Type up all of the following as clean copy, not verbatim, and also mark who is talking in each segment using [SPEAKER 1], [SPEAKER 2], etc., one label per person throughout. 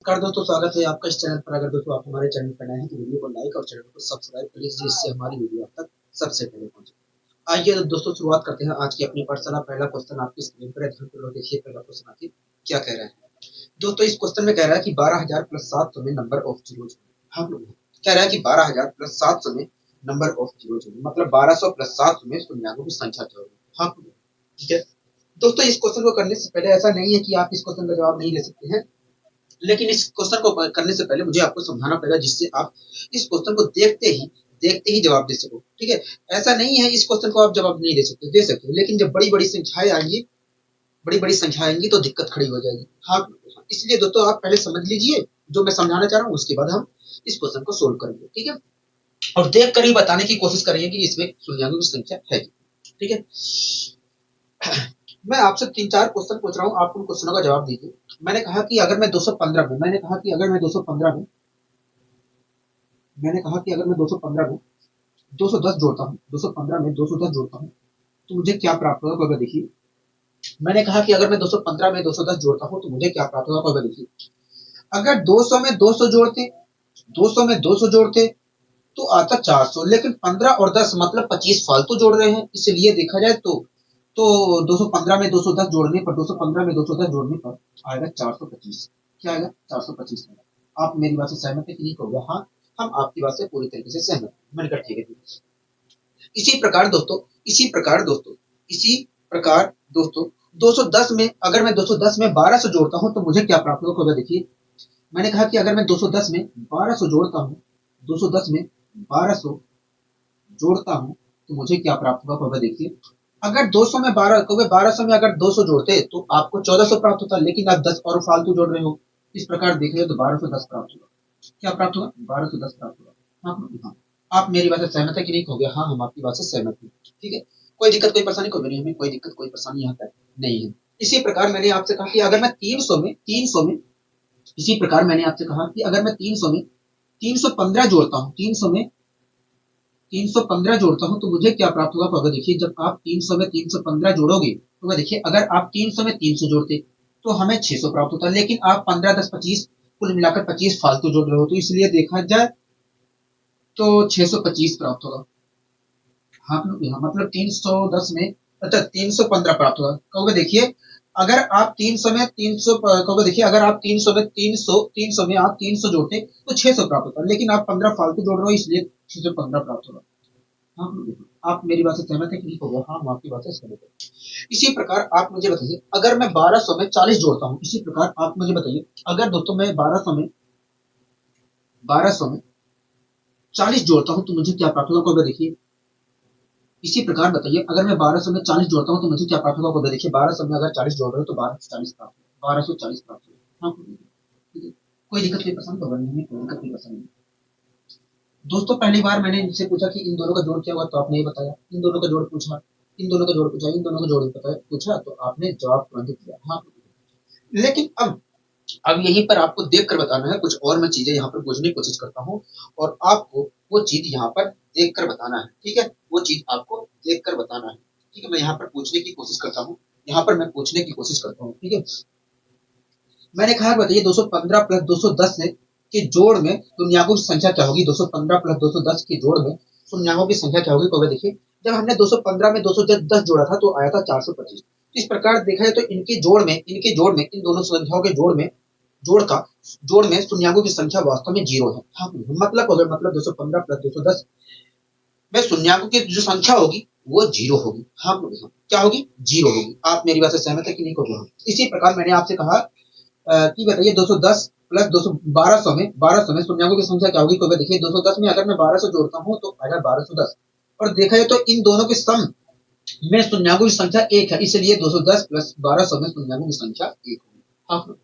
[SPEAKER 1] नमस्कार दोस्तों, स्वागत है आपका इस चैनल पर। अगर दोस्तों आप हमारे चैनल पर नए हैं तो वीडियो को लाइक और चैनल को सब्सक्राइब कर लीजिए, जिससे हमारी वीडियो आप तक सबसे पहले पहुंचे। आइए तो दोस्तों शुरुआत करते हैं आज की अपनी पाठशाला। पहला क्वेश्चन आपकी स्क्रीन पर है, ध्यानपूर्वक देखिए। पहला क्वेश्चन आखिर क्या कह रहा है दोस्तों? इस क्वेश्चन में कह रहा है कि 12,000 प्लस 700 में नंबर ऑफ जीरोज। हम लोग कह रहा है कि 12,000 प्लस 700 में नंबर ऑफ जीरोज, मतलब 1200 प्लस 700 में शून्यों की संख्या क्या होगी। हाँ, ठीक है दोस्तों। इस क्वेश्चन को करने से पहले ऐसा नहीं है कि आप इस क्वेश्चन का जवाब नहीं दे सकते हैं, लेकिन इस क्वेश्चन को करने से पहले मुझे आपको समझाना पड़ेगा, जिससे आप इस क्वेश्चन को देखते ही जवाब दे सको। ठीक है, ऐसा नहीं है इस क्वेश्चन को आप जवाब नहीं दे सकते हो, लेकिन जब बड़ी बड़ी संख्याएं आएंगी, तो दिक्कत खड़ी हो जाएगी। हाँ, इसलिए दोस्तों आप पहले समझ लीजिए जो मैं समझाना चाह रहा हूँ, उसके बाद हम इस क्वेश्चन को सोल्व करेंगे। ठीक है, और देख कर ही बताने की कोशिश करेंगे कि इसमें शून्यों की संख्या है। ठीक है, मैं आपसे 3-4 क्वेश्चन पूछ रहा हूँ, आप उन क्वेश्चनों का जवाब दीजिए। मैंने कहा कि अगर मैं 215 में 210 जोड़ता हूँ, 215 में 210 जोड़ता हूँ तो मुझे क्या प्राप्त होगा? कोई देखिए, मैंने कहा कि अगर मैं 215 में 210 जोड़ता हूँ तो मुझे क्या प्राप्त होगा? कोई देखिए, अगर 200 में 200 जोड़ते 200 में 200 जोड़ते तो आता 400, लेकिन 15 और 10 मतलब 25 फालतू जोड़ रहे हैं, इसलिए देखा जाए तो 215 में 210 जोड़ने पर 215 में 210 जोड़ने पर आएगा 425। क्या आएगा? 425 आएगा। आप मेरी बात से सहमत है कि नहीं? होगा हाँ, हम आपकी बात से पूरी तरीके से सहमत हैं। मैंने कहा ठीक है। इसी प्रकार दोस्तों इसी प्रकार दोस्तों 210 में अगर मैं 210 में 1200 जोड़ता हूं तो मुझे क्या प्राप्त होगा? देखिए, मैंने कहा कि अगर मैं 210 में 1200 जोड़ता हूं, 210 में 1200 जोड़ता हूं तो मुझे क्या प्राप्त होगा? देखिए, अगर 200 में 1200 में अगर 200 जोड़ते तो आपको 1400 प्राप्त होता, लेकिन आप 10 और फालतू जोड़ रहे हो। इस प्रकार देख रहे हो तो 1210 प्राप्त होगा। क्या प्राप्त होगा? 1210 प्राप्त होगा। हाँ, आप मेरी बात से सहमत है कि नहीं? हो गया हाँ, हम आपकी बात से सहमत हैं। ठीक है, कोई दिक्कत कोई परेशानी कोई नहीं, हमें कोई दिक्कत कोई परेशानी यहाँ पर नहीं है। इसी प्रकार मैंने आपसे कहा कि अगर मैं 300 में इसी प्रकार मैंने आपसे कहा कि अगर मैं 300 में 315 जोड़ता हूँ, 300 में 315 जोड़ता हूँ तो मुझे क्या प्राप्त होगा? अगर देखिए, जब आप 300 में 315 जोड़ोगे तो देखिए, अगर आप 300 में 300 जोड़ते तो हमें 600 प्राप्त होता, लेकिन आप 15 10 25 कुल मिलाकर 25 फालतू जोड़ रहे हो, तो इसलिए देखा जाए तो 625 प्राप्त होगा। हाँ, मतलब 310 में अच्छा 315 प्राप्त होगा। कहोगे देखिए, अगर आप 300 में 300 कहोगे देखिए, अगर आप 300 में आप 300 जोड़ते तो 600 प्राप्त होता, लेकिन आप 15 फालतू जोड़ रहे हो, इसलिए 615 प्राप्त होगा। हाँ, आप मेरी बात से सहमत है कि नहीं? होगा हाँ, हम आपकी बात से सहमत है। इसी प्रकार आप मुझे बताइए, अगर मैं 1200 में 40 जोड़ता हूँ, इसी प्रकार आप मुझे बताइए, अगर दोस्तों मैं 1200 में 40 जोड़ता हूँ तो मुझे क्या प्राप्त होगा? देखिए, इसी प्रकार बताइए, अगर मैं 1200 में 40 जोड़ता हूँ तो मुझे क्या प्राप्त होगा? देखिए, 1200 में अगर 40 जोड़ रहे हो तो 1240 प्राप्त होगा, 1240 प्राप्त होगा। हाँ, ठीक है, कोई दिक्कत कोई परेशानी होगा नहीं, कोई दिक्कत कोई परेशानी नहीं। दोस्तों पहली बार मैंने इनसे पूछा कि इन दोनों का जोड़ क्या हुआ, तो आपने ये बताया। इन दोनों का जोड़ पूछा, इन दोनों का जोड़ पूछा, इन दोनों का जोड़ पूछा, तो आपने जवाब तुरंत दिया। हाँ, लेकिन अब यहीं पर आपको देख कर बताना है। कुछ और मैं चीजें यहाँ पर पूछने की कोशिश करता हूँ और आपको वो चीज यहाँ पर देख कर बताना है। ठीक है, वो चीज आपको देख कर बताना है। ठीक है, मैं यहाँ पर पूछने की कोशिश करता हूँ, ठीक है। मैंने कहा बताइए, 215 प्लस 210 के जोड़ में शून्यों की संख्या क्या होगी? 215 प्लस 210 के जोड़ में शून्यों की संख्या क्या होगी? तो देखिए, जब हमने 215 में 210 जोड़ा था तो आया था 425। इस प्रकार देखा जाए तो इन दोनों संख्याओं के जोड़ में शून्यों की संख्या वास्तव में 0 है। हाँ, मतलब 215 प्लस 210 में शून्यों की जो संख्या होगी वो 0 होगी। हाँ, क्या होगी? 0 होगी। आप मेरी बात से सहमत है कि नहीं? होगी। इसी प्रकार मैंने आपसे कहा कि बताइए, 210 प्लस 200 1200 में शून्यों की संख्या क्या होगी? तो देखिए, 210 में अगर मैं 1200 जोड़ता हूँ तो आएगा 1210, और देखा जाए तो इन दोनों के सम में शून्यों की संख्या 1 है, इसलिए 210 प्लस 1200 में शून्यों की संख्या 1 होगी। हाँ,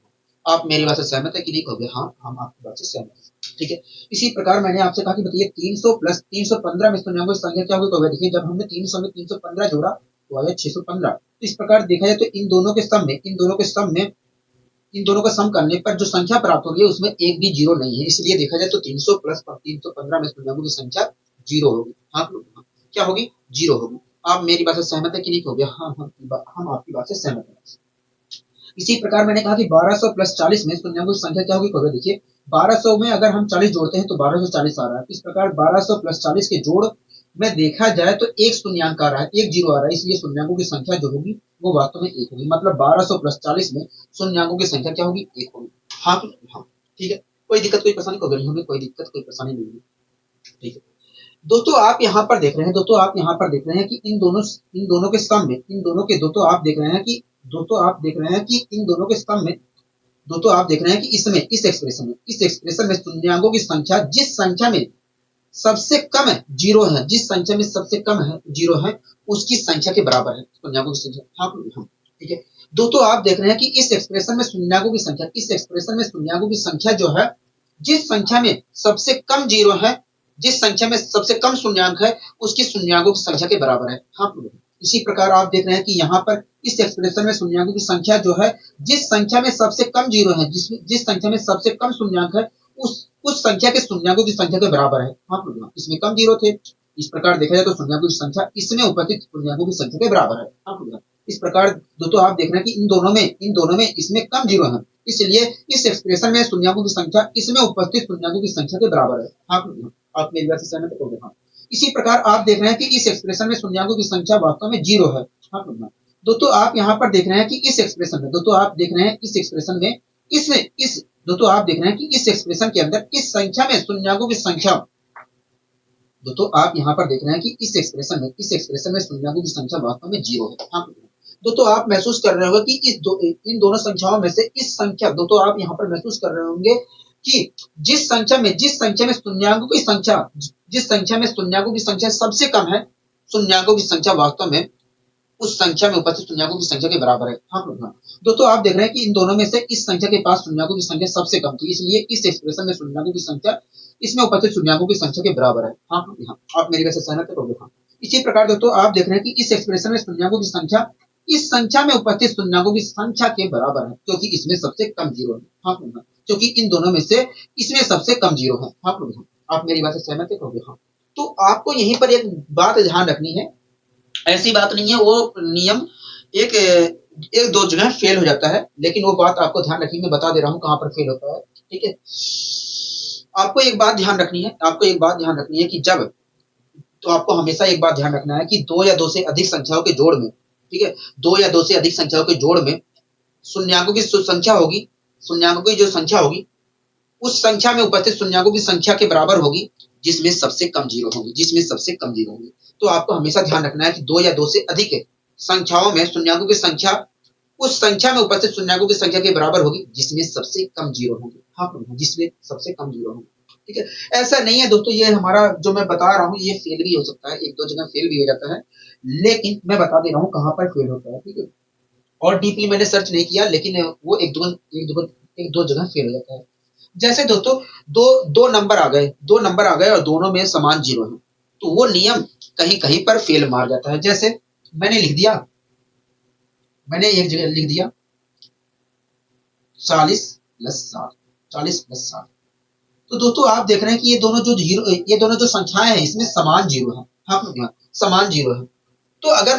[SPEAKER 1] आप मेरी बात से सहमत है कि नहीं? होगे हाँ, हम आपकी बात से सहमत हैं। ठीक है, इसी प्रकार मैंने आपसे कहा कि बताइए, 300 प्लस 315 में शून्यों की संख्या क्या होगी? तो देखिए, जब हमने 300 में 315 जोड़ा तो आया 615। इस प्रकार देखा जाए तो इन दोनों के सम में इन दोनों का सम करने पर जो संख्या प्राप्त होगी उसमें एक भी 0 नहीं है, इसलिए देखा जाए तो 300 प्लस 315 में शून्यों की संख्या 0 होगी। हाँ, क्या होगी? 0 होगी। आप मेरी बात से सहमत है कि नहीं? हो गया हाँ, हम आपकी बात से सहमत हैं। इसी प्रकार मैंने कहा कि 1200 प्लस 40 में शून्यांकों की संख्या क्या होगी, कहोगे देखिए 1200 में अगर हम 40 जोड़ते हैं तो 1240 आ रहा है। इस प्रकार 1200 प्लस 40 के जोड़ में देखा जाए तो एक शून्यांक आ रहा है, एक जीरो आ रहा है, इसलिए शून्यांकों की संख्या जो होगी वो वास्तव में एक होगी। मतलब 1200 प्लस 40 में शून्यांकों की संख्या क्या होगी, एक होगी। हाँ हाँ ठीक है, कोई दिक्कत कोई परेशानी को हमें कोई दिक्कत कोई परेशानी नहीं है। ठीक है दोस्तों, आप यहाँ पर देख रहे हैं, दोस्तों आप यहाँ पर देख रहे हैं कि इन दोनों के सम में, इन दोनों के दोस्तों आप देख रहे हैं कि इन दोनों के सम में दोस्तों आप देख रहे हैं कि इसमें इस एक्सप्रेशन में शून्यांकों की संख्या जिस संख्या में सबसे कम है जीरो है, जिस संख्या में सबसे कम है जीरो है, उसकी संख्या के बराबर है शून्यांकों की संख्या। हाँ ठीक है दोस्तों, आप देख रहे हैं कि इस एक्सप्रेशन में शून्यांकों की संख्या, इस एक्सप्रेशन में शून्यांकों की संख्या जो है, जिस संख्या में सबसे कम जीरो है, जिस संख्या में सबसे कम शून्यांक है, उसकी शून्यांकों की संख्या के बराबर है। हाँ इसी प्रकार आप देख रहे हैं कि यहाँ पर इस एक्सप्रेशन में शून्यांकों की संख्या जो है, जिस संख्या में सबसे कम जीरो है, जिस संख्या में सबसे कम शून्यांक है, उस संख्या के शून्यांकों की संख्या के बराबर है। हाँ इसमें कम जीरो थे, इस प्रकार देखा जाए तो शून्यांकों की संख्या इसमें उपस्थित शून्यांकों की संख्या के बराबर है। हाँ इस प्रकार दोस्तों आप देख रहे हैं कि इन दोनों में इसमें कम जीरो है, इसलिए इस एक्सप्रेशन में शून्यांकों की संख्या इसमें उपस्थित शून्यांकों की संख्या के बराबर है। हाँ आप मेरी बात से सहमत हो? हाँ इसी प्रकार आप देख रहे हैं कि इस एक्सप्रेशन में शून्यांकों की संख्या वास्तव में जीरो है। हाँ दोस्तों आप यहाँ पर देख रहे हैं कि इस एक्सप्रेशन में, दोस्तों आप देख रहे हैं इस एक्सप्रेशन में, दोस्तों आप देख रहे हैं कि इस एक्सप्रेशन के अंदर इस संख्या में शून्यांकों की संख्या, दोस्तों आप यहाँ पर देख रहे हैं कि इस एक्सप्रेशन में शून्यांकों की संख्या वास्तव में जीरो है। हाँ दोस्तों आप महसूस कर रहे होंगे कि इन दोनों संख्याओं में से इस संख्या, दोस्तों आप यहाँ पर महसूस कर रहे होंगे कि जिस संख्या में शून्यांकों की संख्या, जिस संख्या में शून्यांकों की संख्या सबसे कम है, शून्यांकों की संख्या वास्तव में उस संख्या में उपस्थित शून्यांकों की संख्या के बराबर है। हाँ दोस्तों आप देख रहे हैं कि इन दोनों में से इस संख्या के पास शून्यांकों की संख्या सबसे कम थी, इसलिए इस एक्सप्रेशन में शून्यांकों की संख्या इसमें उपस्थित शून्यांकों की संख्या के बराबर है। हाँ आप मेरी बात से सहमत हो? हाँ इसी प्रकार दोस्तों आप देख रहे हैं कि इस एक्सप्रेशन में शून्यांकों की संख्या इस संख्या में उपस्थित शून्यांकों की संख्या के बराबर है, क्योंकि इसमें सबसे कम जीरो है। हाँ क्योंकि इन दोनों में से इसमें सबसे कम जीरो है। हाँ आप मेरी बात से सहमत हो? हाँ तो आपको यहीं पर एक बात ध्यान रखनी है, ऐसी बात नहीं है वो नियम एक दो जगह फेल हो जाता है, लेकिन वो बात आपको ध्यान रखनी, मैं बता दे रहा हूँ कहाँ पर फेल होता है। ठीक है आपको एक बात ध्यान रखनी है, कि जब, तो आपको हमेशा एक बात ध्यान रखना है कि दो या दो से अधिक संख्याओं के जोड़ में, ठीक है, दो या दो से अधिक संख्याओं के जोड़ में शून्यांकों की संख्या होगी, शून्यांकों की जो संख्या होगी उस संख्या में उपस्थित शून्यांकों की संख्या के बराबर होगी जिसमें सबसे कम जीरो होंगे, तो आपको हमेशा ध्यान रखना है कि दो या दो से अधिक संख्याओं में शून्यांकों की संख्या उस संख्या में उपस्थित शून्यांकों की संख्या के बराबर होगी जिसमें सबसे कम जीरो होंगे। हाँ जिसमें सबसे कम जीरो होंगे। ठीक है ऐसा नहीं है दोस्तों, ये हमारा जो मैं बता रहा हूँ ये फेल भी हो सकता है, एक दो जगह फेल भी हो जाता है, लेकिन मैं बता दे रहा हूँ कहाँ पर फेल होता है। ठीक है और डीपली मैंने सर्च नहीं किया, लेकिन वो एक दो जगह फेल हो जाता है। जैसे दोस्तों दो नंबर आ गए और दोनों में समान जीरो है, तो वो नियम कहीं कहीं पर फेल मार जाता है। जैसे मैंने एक जगह लिख दिया 40 प्लस 60, तो दोस्तों आप देख रहे हैं कि ये दोनों जो संख्याएं हैं इसमें समान जीरो है। हाँ समान जीरो है। तो अगर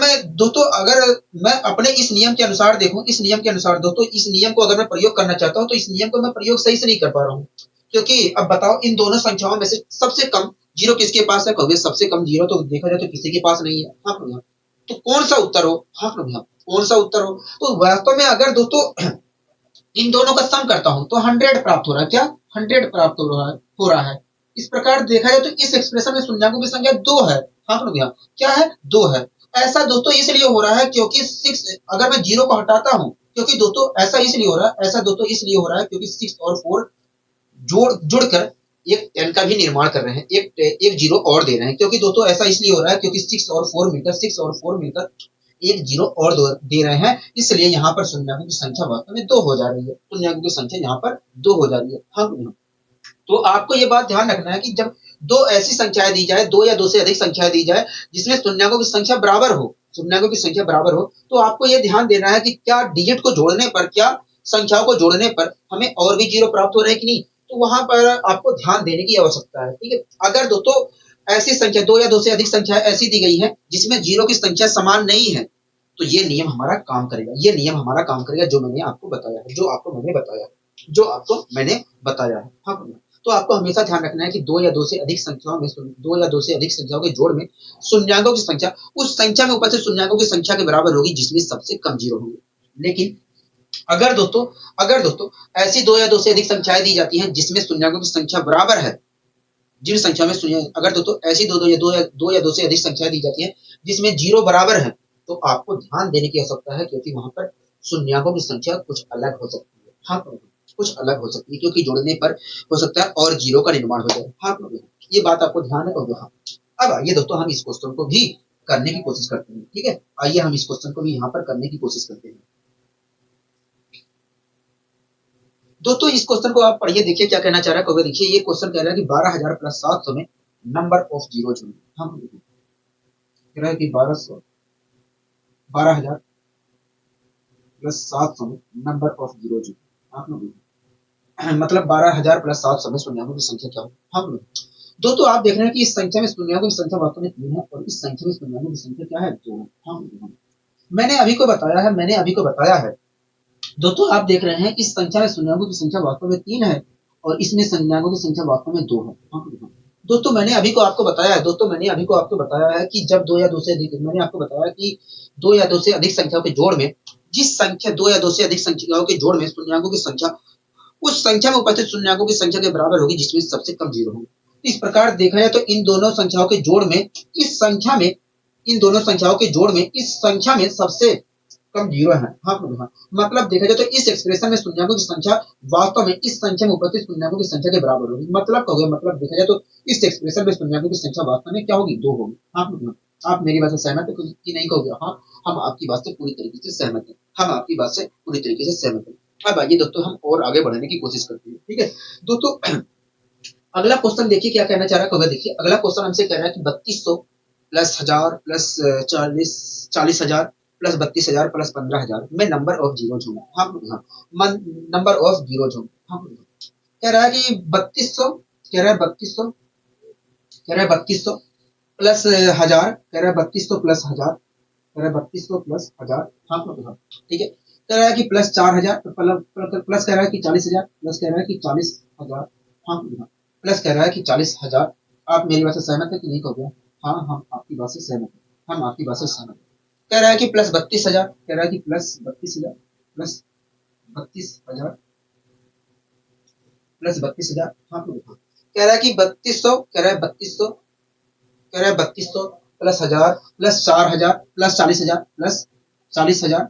[SPEAKER 1] मैं अपने इस नियम के अनुसार देखूं, इस नियम को अगर मैं प्रयोग करना चाहता हूं तो इस नियम को मैं प्रयोग सही से नहीं कर पा रहा हूं, क्योंकि अब बताओ इन दोनों संख्याओं में से सबसे कम जीरो किसके पास है? कहोगे सबसे कम जीरो तो देखा जाए तो किसी के पास नहीं है। हाँ भैया तो कौन सा उत्तर हो? हाँ भैया कौन सा उत्तर हो? तो वास्तव में अगर दोस्तों इन दोनों का सम करता हूं तो 100 प्राप्त हो रहा है। क्या 100 प्राप्त हो रहा है। इस प्रकार देखा जाए तो इस एक्सप्रेशन में शून्यांकों की संख्या 2 है। हाँ भैया क्या है? 2 है। ऐसा दोस्तों इसलिए हो रहा है क्योंकि 6 अगर मैं जीरो को हटाता हूं, क्योंकि दोस्तों ऐसा इसलिए हो रहा है क्योंकि 6 और 4 जुड़कर एक 10 का भी निर्माण कर रहे हैं, एक जीरो और दे रहे हैं, क्योंकि दोस्तों ऐसा इसलिए हो रहा है क्योंकि 6 और 4 मिलकर एक जीरो और दे रहे हैं, इसलिए यहाँ पर शून्यांकों की संख्या वास्तव में 2 हो जा रही है। शून्यांकों की संख्या यहाँ पर 2 हो जा रही है। हाँ तो आपको ये बात ध्यान रखना है कि जब दो ऐसी संख्याएं दी जाए, दो या दो से अधिक संख्याएं दी जाए जिसमें शून्यांकों की संख्या बराबर हो, तो आपको ये ध्यान देना है कि क्या डिजिट को जोड़ने पर, क्या संख्याओं को जोड़ने पर हमें और भी जीरो प्राप्त हो रहे हैं कि नहीं, तो वहां पर आपको ध्यान देने की आवश्यकता है। ठीक है अगर दोस्तों ऐसी संख्या दो या दो से अधिक संख्या ऐसी दी गई है जिसमें जीरो की संख्या समान नहीं है, तो ये नियम हमारा काम करेगा, ये नियम हमारा काम करेगा जो मैंने आपको बताया है, जो आपको मैंने बताया है, जो आपको मैंने बताया है। हाँ, तो आपको हमेशा ध्यान रखना है कि दो या दो से अधिक संख्याओं में, दो या दो से अधिक संख्याओं के जोड़ में शून्यंकों की संख्या उस संख्या में उपस्थित शून्यंकों की संख्या के बराबर होगी जिसमें सबसे कम जीरो होंगे। लेकिन अगर दोस्तों ऐसी दो या दो से अधिक संख्याएं दी जाती हैं जिसमें शून्यंकों की संख्या बराबर है, जिन संख्या में शून्य, अगर दोस्तों ऐसी दो या दो से अधिक संख्याएं दी जाती हैं जिसमें जीरो बराबर है, तो आपको ध्यान देने की आवश्यकता है क्योंकि वहां पर शून्यंकों की संख्या कुछ अलग हो सकती है। हाँ, कुछ अलग हो सकती है क्योंकि जोड़ने पर हो सकता है और जीरो का निर्माण हो जाए। हाँ, ये बात आपको ध्यान है। और हाँ, अब आइए दोस्तों हम इस क्वेश्चन को भी करने की कोशिश करते हैं। ठीक है, आइए हम इस क्वेश्चन को भी यहाँ पर करने की कोशिश करते हैं। दोस्तों इस क्वेश्चन को आप पढ़िए, देखिए क्या कहना चाह रहा है। देखिए ये क्वेश्चन कह रहा है कि 12,000 प्लस 700 में नंबर ऑफ जीरो होंगे। हम कह रहा है कि 12,000 प्लस 700 में नंबर ऑफ जीरो होंगे। आप लोग मतलब 12,000 प्लस 700 में शून्यंकों की संख्या क्या होगी। हम लोग दोस्तों आप देख रहे हैं कि इस संख्या में शून्यंकों की संख्या वास्तव में 3 है और इस संख्या में शून्यंकों की संख्या क्या है, 2 है। हम मैंने अभी को बताया है दोस्तों आप देख रहे हैं इस संख्या में शून्यंकों की संख्या वास्तव में 3 है और इसमें शून्यंकों की संख्या वास्तव में 2 है। दोस्तों मैंने अभी को आपको बताया है कि जब दो या दो से अधिक, मैंने आपको बताया कि दो या दो से अधिक संख्याओं के जोड़ में जिस संख्या दो या दो से अधिक संख्याओं के जोड़ में शून्यंकों की संख्या उस संख्या में उपस्थित शून्यंकों की संख्या के बराबर होगी जिसमें सबसे कम जीरो होंगे। इस प्रकार देखा जाए तो इन दोनों संख्याओं के जोड़ में इन दोनों संख्याओं के जोड़ में इस संख्या में सबसे कम जीरो है। हाँ, मतलब देखा जाए तो इस एक्सप्रेशन में शून्यंकों की संख्या वास्तव में इस संख्या में उपस्थित शून्यंकों की संख्या के बराबर होगी। मतलब देखा जाए तो इस एक्सप्रेशन में शून्यंकों की संख्या वास्तव में क्या होगी, 2 होगी। हाँ, आप मेरी बात से सहमत है कि नहीं कहोगे? हाँ, हम आपकी बात से पूरी तरीके से सहमत हैं। हम आपकी बात से पूरी तरीके से सहमत हैं। अब आइए दोस्तों हम और आगे बढ़ने की कोशिश करते हैं। ठीक है दोस्तों, अगला क्वेश्चन देखिए क्या कहना चाह रहा है। देखिए अगला क्वेश्चन हमसे कह रहा है कि 3200 प्लस 1000 प्लस 40,000 प्लस 32,000 प्लस 15,000 में नंबर ऑफ जीरो होंगे। हाँ, नंबर ऑफ जीरो होंगे। हाँ, कह रहा है कि 3200 कह रहा है 3200 कह रहा है 3200 प्लस 1000 कह रहा है 3200 प्लस 1000 कह रहा है 3200 प्लस 1000। हाँ, ठीक है, कह रहा है कि प्लस 4,000 प्लस कह रहा है कि 40,000 प्लस कह रहा है कि 40,000। हाँ, प्लस कह रहा है कि 40,000। आप मेरी बात से सहमत है कि नहीं कहोगे? हाँ, हम आपकी बात से सहमत है। हम आपकी बात से सहमत है। कह रहा है कि प्लस 32,000 कह रहा है कि प्लस 32,000 प्लस 32,000 प्लस 32,000। हाँ, कह रहा है कि 3200 कह रहा है 3200 कह रहा है 3200 plus 1000 plus 4,000 plus 40,000 plus 40,000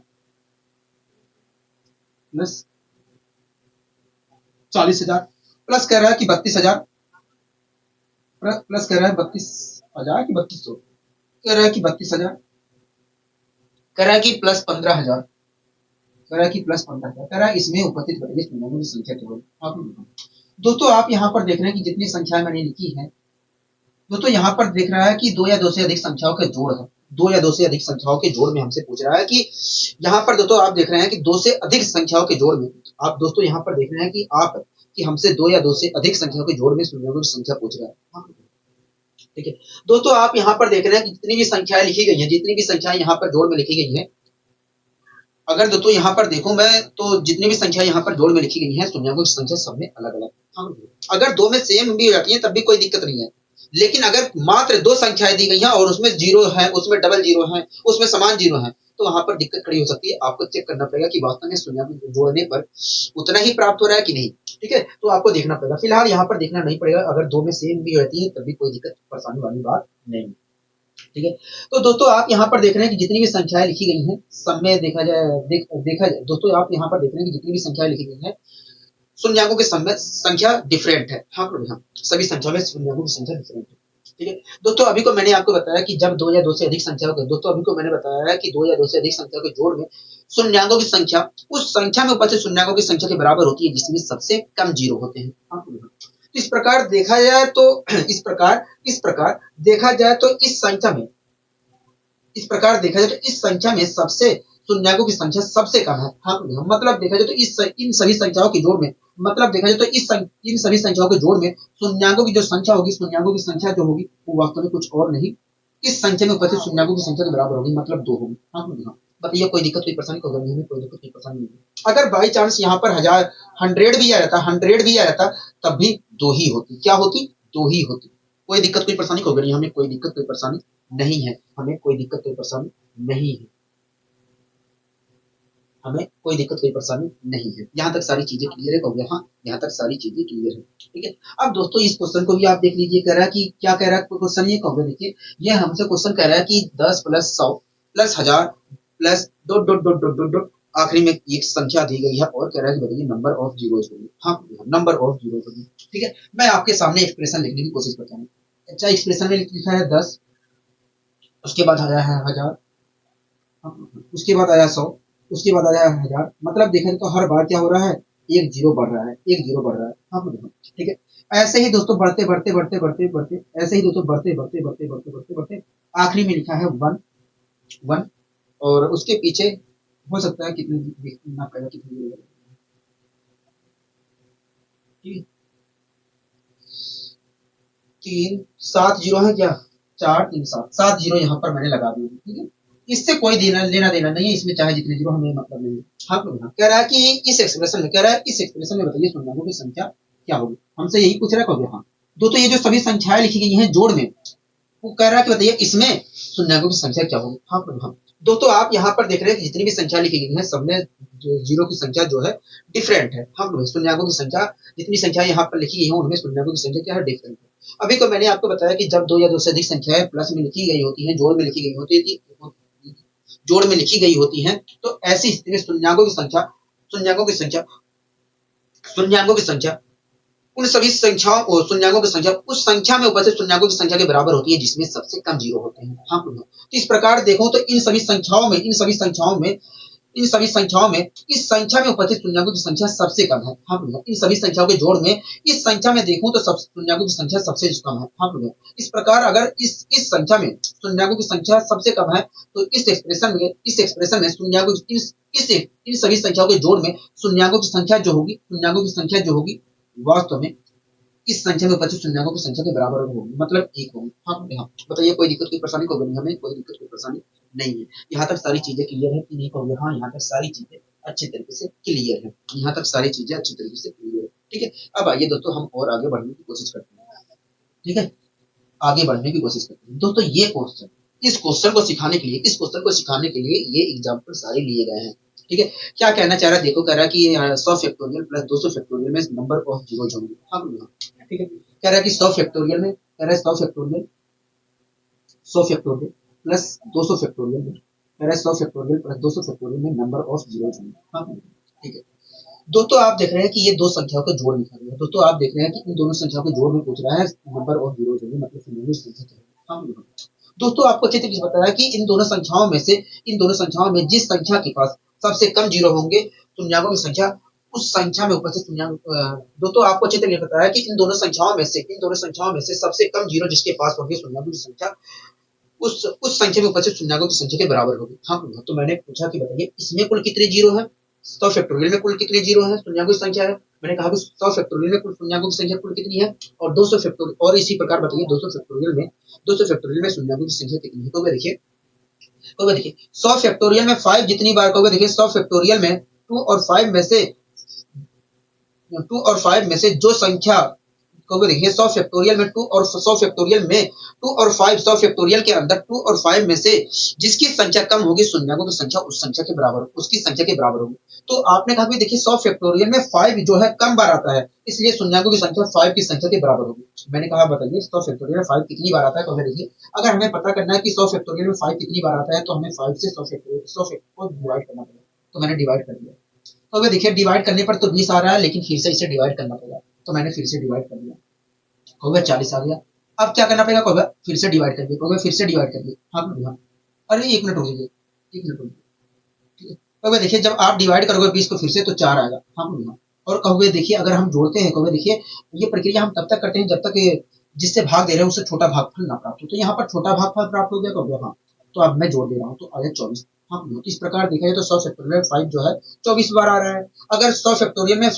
[SPEAKER 1] plus 40,000 plus कह रहा है कि 32,000 प्लस कह रहा है 32,000 कि 3200 कह रहा है कि 32,000 कह रहा है कि प्लस 15,000 कह रहा है कि प्लस 15,000 कह रहा है इसमें उपस्थित बढ़ेगी शून्यों की संख्या केवल। दोस्तों आप यहाँ पर देख रहे हैं कि जितनी संख्या मैंने लिखी है दोस्तों यहाँ पर देख रहा है कि दो या दो से अधिक संख्याओं के जोड़ है। दो या दो से अधिक संख्याओं के जोड़ में हमसे पूछ रहा है कि यहाँ पर दोस्तों आप देख रहे हैं कि दो से अधिक संख्याओं के जोड़ में आप दोस्तों यहाँ पर देख रहे हैं कि हमसे दो या दो से अधिक संख्याओं के जोड़ में शून्यों की संख्या पूछ रहा है। ठीक है दोस्तों, आप यहाँ पर देख रहे हैं कि जितनी भी संख्याएं लिखी गई हैं, जितनी भी संख्याएं यहाँ पर जोड़ में लिखी गई हैं, अगर दोस्तों यहाँ पर देखूं मैं तो जितनी भी संख्या यहाँ पर जोड़ में लिखी गई है शून्यों की संख्या सब में अलग अलग। अगर दो में सेम भी हो जाती है तब भी कोई दिक्कत नहीं है, लेकिन अगर मात्र दो संख्याएं दी गई हैं और उसमें जीरो है, उसमें डबल जीरो है, उसमें समान जीरो है, तो वहां पर दिक्कत खड़ी हो सकती है। आपको चेक करना पड़ेगा कि वास्तव में शून्य को जोड़ने पर उतना ही प्राप्त हो रहा है कि नहीं। ठीक है, तो आपको देखना पड़ेगा। फिलहाल यहाँ पर देखना नहीं पड़ेगा, अगर दो में सेम भी रहती है तब भी कोई दिक्कत परेशानी वाली बात नहीं। ठीक है, तो दोस्तों आप यहाँ पर देख रहे हैं कि जितनी भी संख्याएं लिखी गई हैं सब में देखा जाए दोस्तों आप यहाँ पर देख रहे हैं कि जितनी भी संख्याएं लिखी गई हैं शून्यंकों के संख्या डिफरेंट है। हाँ, सभी संख्या में शून्यंकों की संख्या डिफरेंट है। ठीक है दोस्तों, अभी को मैंने आपको बताया कि जब दो या दो से अधिक संख्याओं के दोस्तों अभी को मैंने बताया है कि दो या दो से अधिक संख्या के जोड़ में शून्यंकों की संख्या उस संख्या में उपस्थित शून्यंकों की संख्या के बराबर होती है जिसमें सबसे कम जीरो होते हैं। हाँ, इस प्रकार देखा जाए तो इस प्रकार देखा जाए तो इस संख्या में सबसे शून्यंकों की संख्या सबसे कम है। हाँ, मतलब देखा जाए तो इन सभी संख्याओं के जोड़ में मतलब देखा जाए तो इन सभी संख्याओं के जोड़ में शून्यंकों की जो संख्या होगी, शून्यंकों की संख्या जो होगी वो वास्तव में कुछ और नहीं इस संख्या में उपस्थित शून्यंकों की संख्या के बराबर होगी, मतलब 2 होगी। हाँ, बताइए कोई दिक्कत कोई परेशानी होगा नहीं, हमें कोई दिक्कत कोई परेशानी नहीं। अगर बाई चांस यहाँ पर 1000 100 भी आ जाता, 100 भी आ जाता, तब भी 2 ही होती। क्या होती? 2 ही होती। कोई दिक्कत कोई परेशानी होगा नहीं, हमें कोई दिक्कत कोई परेशानी नहीं है, हमें कोई दिक्कत कोई परेशानी नहीं है, हमें कोई दिक्कत कोई परेशानी नहीं है। यहाँ तक सारी चीजें क्लियर है? कहोगे हाँ, यहाँ तक सारी चीजें क्लियर है। ठीक है, अब दोस्तों इस क्वेश्चन को भी आप देख लीजिए। कह रहा है कि क्या कह रहा है क्वेश्चन, ये कहोगे देखिए, ये हमसे क्वेश्चन कह रहा है कि 10 plus 100 plus 1000 plus dot dot dot dot dot dot आखिरी में एक संख्या दी गई है और कह रहा है कि बताइए नंबर ऑफ जीरोस होगी। हाँ, नंबर ऑफ जीरोस होगी। ठीक है, मैं आपके सामने एक्सप्रेशन लिखने की कोशिश करता हूँ। अच्छा, एक्सप्रेशन में लिखा है 10, उसके बाद आया है 1000, उसके बाद आया 100, उसके बाद आया 1000। मतलब देखें तो हर बार क्या हो रहा है, एक जीरो बढ़ रहा है, एक जीरो बढ़ रहा है। हाँ देखो, ठीक है, ऐसे ही दोस्तों बढ़ते बढ़ते बढ़ते बढ़ते बढ़ते, ऐसे ही दोस्तों बढ़ते बढ़ते बढ़ते बढ़ते बढ़ते बढ़ते आखिरी में लिखा है 1 1, और उसके पीछे हो सकता है कितने ना पड़ेगा, कितने जीरो लगेगा। ठीक है, 3 7 जीरो है क्या, 4 3 7 7 जीरो यहाँ पर मैंने लगा दिए। ठीक है, इससे कोई लेना देना नहीं है, इसमें चाहे जितने जीरो हमें मतलब नहीं है। हाँ कह रहा है कि इस एक्सप्रेशन में, कह रहा है इस एक्सप्रेशन में बताइए संख्याओं की संख्या क्या होगी। हमसे यही पूछ रहा है। हाँ दोस्तों, ये जो सभी संख्याएं लिखी गई हैं जोड़ में, वो कह रहा है कि बताइए इसमें शून्यकों की संख्या क्या होगी। हाँ हाँ दोस्तों, आप यहाँ पर देख रहे हैं कि जितनी भी संख्या लिखी गई है सब में जीरो की संख्या जो है डिफरेंट है। हाँ शून्यकों की संख्या, जितनी संख्या यहाँ पर लिखी गई है उनमें शून्यकों की संख्या क्या है, डिफरेंट है। अभी तो मैंने आपको बताया कि जब 2 या 2 से अधिक संख्याएं प्लस में लिखी गई होती हैं, जोड़ में लिखी गई होती थी, जोड़ में लिखी गई होती हैं, तो ऐसी स्थिति में शून्यकों की संख्या, शून्यकों की संख्या, शून्यकों की संख्या उन सभी संख्याओं को, शून्यकों की संख्या उस संख्या में उपस्थित शून्यकों की संख्या के बराबर होती है जिसमें सबसे कम जीरो होते हैं। हाँ तो इस प्रकार देखो तो इन सभी संख्याओं में, इन सभी संख्याओं में इस संख्या में उपस्थित शून्यकों की संख्या सबसे कम है। हाँ इन सभी संख्याओं के जोड़ में इस संख्या में देखूं तो सब शून्यकों की संख्या सबसे कम है। हाँ इस प्रकार अगर इस संख्या में शून्यकों की संख्या सबसे कम है तो इस एक्सप्रेशन में शून्यकों इन सभी संख्याओं के जोड़ में शून्यकों की संख्या जो होगी, शून्यकों की संख्या जो होगी वास्तव में इस संख्या में उपस्थित शून्यकों की संख्या के बराबर होगी, मतलब 1 होगी। हाँ हाँ बताइए कोई दिक्कत कोई परेशानी होगी नहीं, हमें कोई दिक्कत कोई परेशानी नहीं है। यहाँ तक सारी चीजें क्लियर है कि नहीं कहोगे हाँ, यहाँ तक सारी चीजें अच्छे तरीके से क्लियर है, यहाँ तक सारी चीजें अच्छी तरीके से क्लियर है। ठीक है, अब आइए दोस्तों हम और आगे बढ़ने की कोशिश करते हैं। ठीक है, आगे बढ़ने की कोशिश करते हैं दोस्तों। ये क्वेश्चन, इस क्वेश्चन को सिखाने के लिए, इस क्वेश्चन को सिखाने के लिए ये एग्जाम्पल सारे लिए गए हैं। ठीक है, क्या कहना चाह रहा है देखो, कह रहा है कि 100 फैक्टोरियल प्लस 200 फैक्टोरियल में नंबर ऑफ जीरोज होंगे। हाँ ठीक है, कह रहा है कि 100 फैक्टोरियल में, कह रहा है 100 फैक्टोरियल, 100 फैक्टोरियल प्लस 200 फैक्टोरियल में, कह रहा है 100 फैक्टोरियल प्लस 200 फैक्टोरियल में नंबर ऑफ जीरोज होंगे। हाँ ठीक है दोस्तों, आप देख रहे हैं कि ये दो संख्याओं का जोड़ लिखा गया है। दोस्तों आप देख रहे हैं कि इन दोनों संख्याओं के जोड़ में पूछ रहा है नंबर ऑफ जीरोज होंगे, मतलब शून्य संख्या क्या है। हाँ दोस्तों, आपको अच्छे तरीके से पता है कि इन दोनों संख्याओं में से, इन दोनों संख्याओं में जिस संख्या के पास सबसे कम जीरो होंगे, शून्यकों की संख्या उस संख्या में उपस्थित दोस्तों आपको अच्छे तरीके से पता है कि इन दोनों संख्याओं में से, इन दोनों संख्याओं में से सबसे कम जीरो जिसके पास होंगे शून्यकों की संख्या उस संख्या में उपस्थित शून्यकों की संख्या के बराबर होगी। हाँ तो मैंने पूछा कि बताइए इसमें कुल कितने जीरो है, 100 फैक्टोरियल में कुल कितने जीरो है, शून्यकों की संख्या है। मैंने कहा कि 100 फैक्टोरियल में कुल शून्यकों की संख्या कुल कितनी है, और 200 फैक्टोरियल, और इसी प्रकार बताइए 200 फैक्टोरियल में शून्यकों की संख्या कितनी है। तो वे देखिए, 100 फैक्टोरियल में 5 जितनी बार कहोगे, देखिए 100 फैक्टोरियल में 2 और 5 में से, 2 और 5 में से जो संख्या कहोगे, देखिए 100 फैक्टोरियल में 2 और 100 फैक्टोरियल में 2 और 5, 100 फैक्टोरियल के अंदर 2 और 5 में से जिसकी संख्या कम होगी शून्यकों की संख्या उस संख्या के बराबर, उसकी संख्या के बराबर होगी। तो आपने कहा कि देखिए 100 फैक्टोरियल में 5 जो है कम बार आता है, इसलिए शून्यकों की संख्या 5 की संख्या के बराबर होगी। मैंने कहा बताइए 100 फैक्टोरियल में 5 कितनी बार आता है। तो हमें देखिए, अगर हमें पता करना है कि 100 फैक्टोरियल में 5 कितनी बार आता है तो हमें 5 से 100 फैक्टोरियल को डिवाइड करना पड़ेगा। तो मैंने डिवाइड कर दिया। तो अगर देखिए डिवाइड करने पर तो 20 आ रहा है, लेकिन फिर से इसे डिवाइड करना पड़ेगा, तो मैंने फिर से डिवाइड कर दिया, हो गया 40 आ गया। अब क्या करना पड़ेगा, होगा फिर से डिवाइड कर दिया, होगा फिर से डिवाइड कर दिया। हाँ अरे 1 मिनट हो गई, 1 मिनट हो गई। ठीक है, तो अगर देखिए जब आप डिवाइड करोगे 20 को फिर से तो 4 आएगा। हाँ और कहोगे देखिए अगर हम जोड़ते हैं, कहोगे देखिए ये प्रक्रिया हम तब तक करते हैं जब तक जिससे भाग दे रहे हैं उससे छोटा भागफल ना प्राप्त हो। तो यहाँ पर छोटा भागफल प्राप्त हो गया, कहोगे हाँ, तो अब मैं जोड़ दे रहा हूँ, तो आया 24। हाँ तो इस प्रकार देखा जाए तो 100 फैक्टोरियल 5 जो है 24 बार आ रहा है। अगर 100 फैक्टोरियल में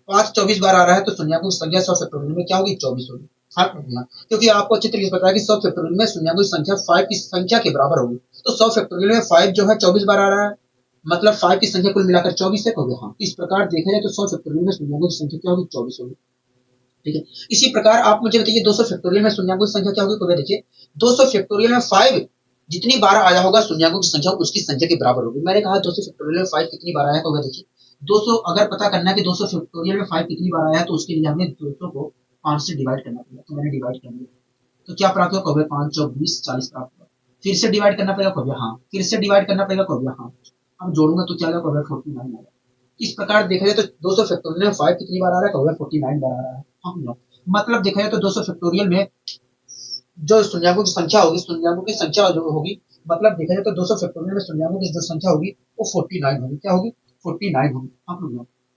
[SPEAKER 1] 5 24 बार आ रहा है तो शून्यकों की संख्या 100 फैक्टोरियल में क्या होगी, 24 होगी। हाँ, क्योंकि आपको अच्छी तरीके से पता है कि 100 फैक्टोरियल में शून्याङ्कों की संख्या 5 की संख्या के बराबर होगी। तो 100 फैक्टोरियल में 5 जो है 24 बार आ रहा है, मतलब 5 की संख्या कुल मिलाकर 24 हो गया। हाँ, इस प्रकार देखा जाए तो 100 फैक्टोरियल में शून्याङ्कों की संख्या क्या होगी? 24 होगी। ठीक है, इसी प्रकार आप मुझे बताइए 200 फैक्टोरियल में शून्याङ्कों की संख्या क्या होगी? तो देखिए 200 फैक्टोरियल में 5 जितनी बार आया होगा शून्याङ्कों की संख्या उसकी संख्या के बराबर होगी। मैंने कहा 200 फैक्टोरियल में 5 कितनी बार आया होगा? देखिए 200 अगर पता करना है कि 200 फैक्टोरियल में 5 कितनी बार आया है तो उसके लिए हमें 200 को 5 से डिवाइड करना पड़ेगा। तो मैंने डिवाइड कर दिया, तो क्या प्राप्त होगा? कहोगे 5 चौक 20 40 प्राप्त होगा। फिर से डिवाइड करना पड़ेगा, कहोगे हाँ। फिर से डिवाइड करना पड़ेगा, कहोगे हाँ। अब जोड़ूंगा तो क्या आएगा? कहोगे 49 आएगा। इस प्रकार देखा जाए तो 200 फैक्टोरियल में 5 कितनी बार आ रहा है? कहोगे 49 बार आ रहा है। हाँ, मतलब देखा जाए तो 200 फैक्टोरियल में जो शून्याङ्कों की संख्या होगी, शून्याङ्कों की संख्या जो होगी, मतलब देखा जाए तो 200 फैक्टोरियल में शून्याङ्कों की जो संख्या होगी वो 49 होगी। क्या होगी? 49 होगी।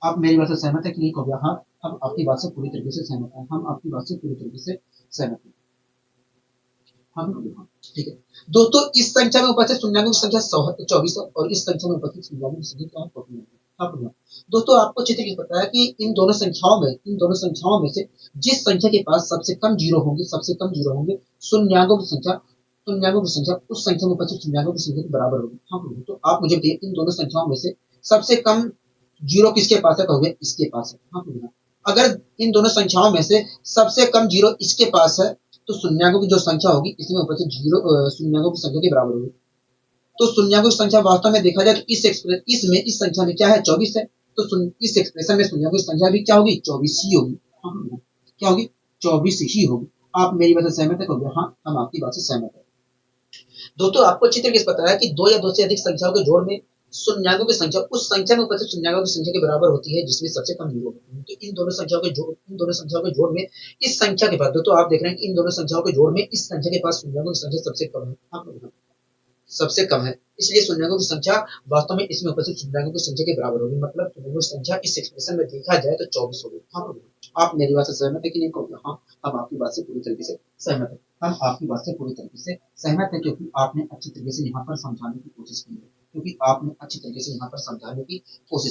[SPEAKER 1] आप मेरी बात से सहमत है कि नहीं? कहोगे हाँ, हम आपकी बात से पूरी तरीके से सहमत है। हम आपकी बात से पूरी तरीके से सहमत है। हाँ, ठीक है दोस्तों, इस संख्या में उपस्थित शून्याङ्कों की संख्या 24 है और इस संख्या में उपस्थित शून्याङ्कों की संख्या क्या है? 49 है। दोस्तों आपको अच्छी तरीके से पता है कि इन दोनों संख्याओं में से जिस संख्या के पास सबसे कम जीरो होंगे शून्याङ्कों की संख्या उस संख्या में उपस्थित शून्याङ्कों की संख्या के बराबर होगी। हाँ, तो आप मुझे बताइए इन दोनों संख्याओं में से सबसे कम जीरो किसके पास है? कहोगे इसके पास है। हाँ, अगर इन दोनों संख्याओं में से सबसे कम जीरो इसके पास है तो शून्याङ्कों की जो संख्या होगी इसमें उपस्थित शून्याङ्कों की संख्या के बराबर होगी। तो शून्याङ्कों की संख्या वास्तव में देखा जाए तो इस संख्या में क्या है? 24 है। तो इस एक्सप्रेशन में शून्याङ्कों की संख्या भी क्या होगी? 24 ही होगी। हाँ, क्या होगी? 24 ही होगी। आप मेरी बात से सहमत है? कहोगे हाँ, हम आपकी बात से सहमत है। दोस्तों आपको अच्छी तरीके से पता है कि दो या दो से अधिक संख्याओं के जोड़ में शून्याङ्कों की संख्या उस संख्या में उपस्थित शून्याङ्कों की संख्या के बराबर होती है जिसमें सबसे कम जीरो होते हैं। तो इन दोनों संख्याओं के जोड़ में इस संख्या के पास, दोस्तों आप देख रहे हैं कि इन दोनों संख्याओं के जोड़ में इस संख्या के पास शून्याङ्कों की संख्या सबसे कम है। हाँ, सबसे कम है, इसलिए शून्याङ्कों की संख्या वास्तव में इसमें उपस्थित शून्याङ्कों की संख्या के बराबर होगी। मतलब शून्याङ्कों की संख्या इस एक्सप्रेशन में देखा जाए तो 24 होगी। हाँ, आप मेरी बात से सहमत है कि नहीं? कहोगे हाँ, हम आपकी बात से पूरी तरीके से सहमत है। हम आपकी बात से पूरी तरीके से सहमत है क्योंकि आपने अच्छी तरीके से यहाँ पर समझाने की कोशिश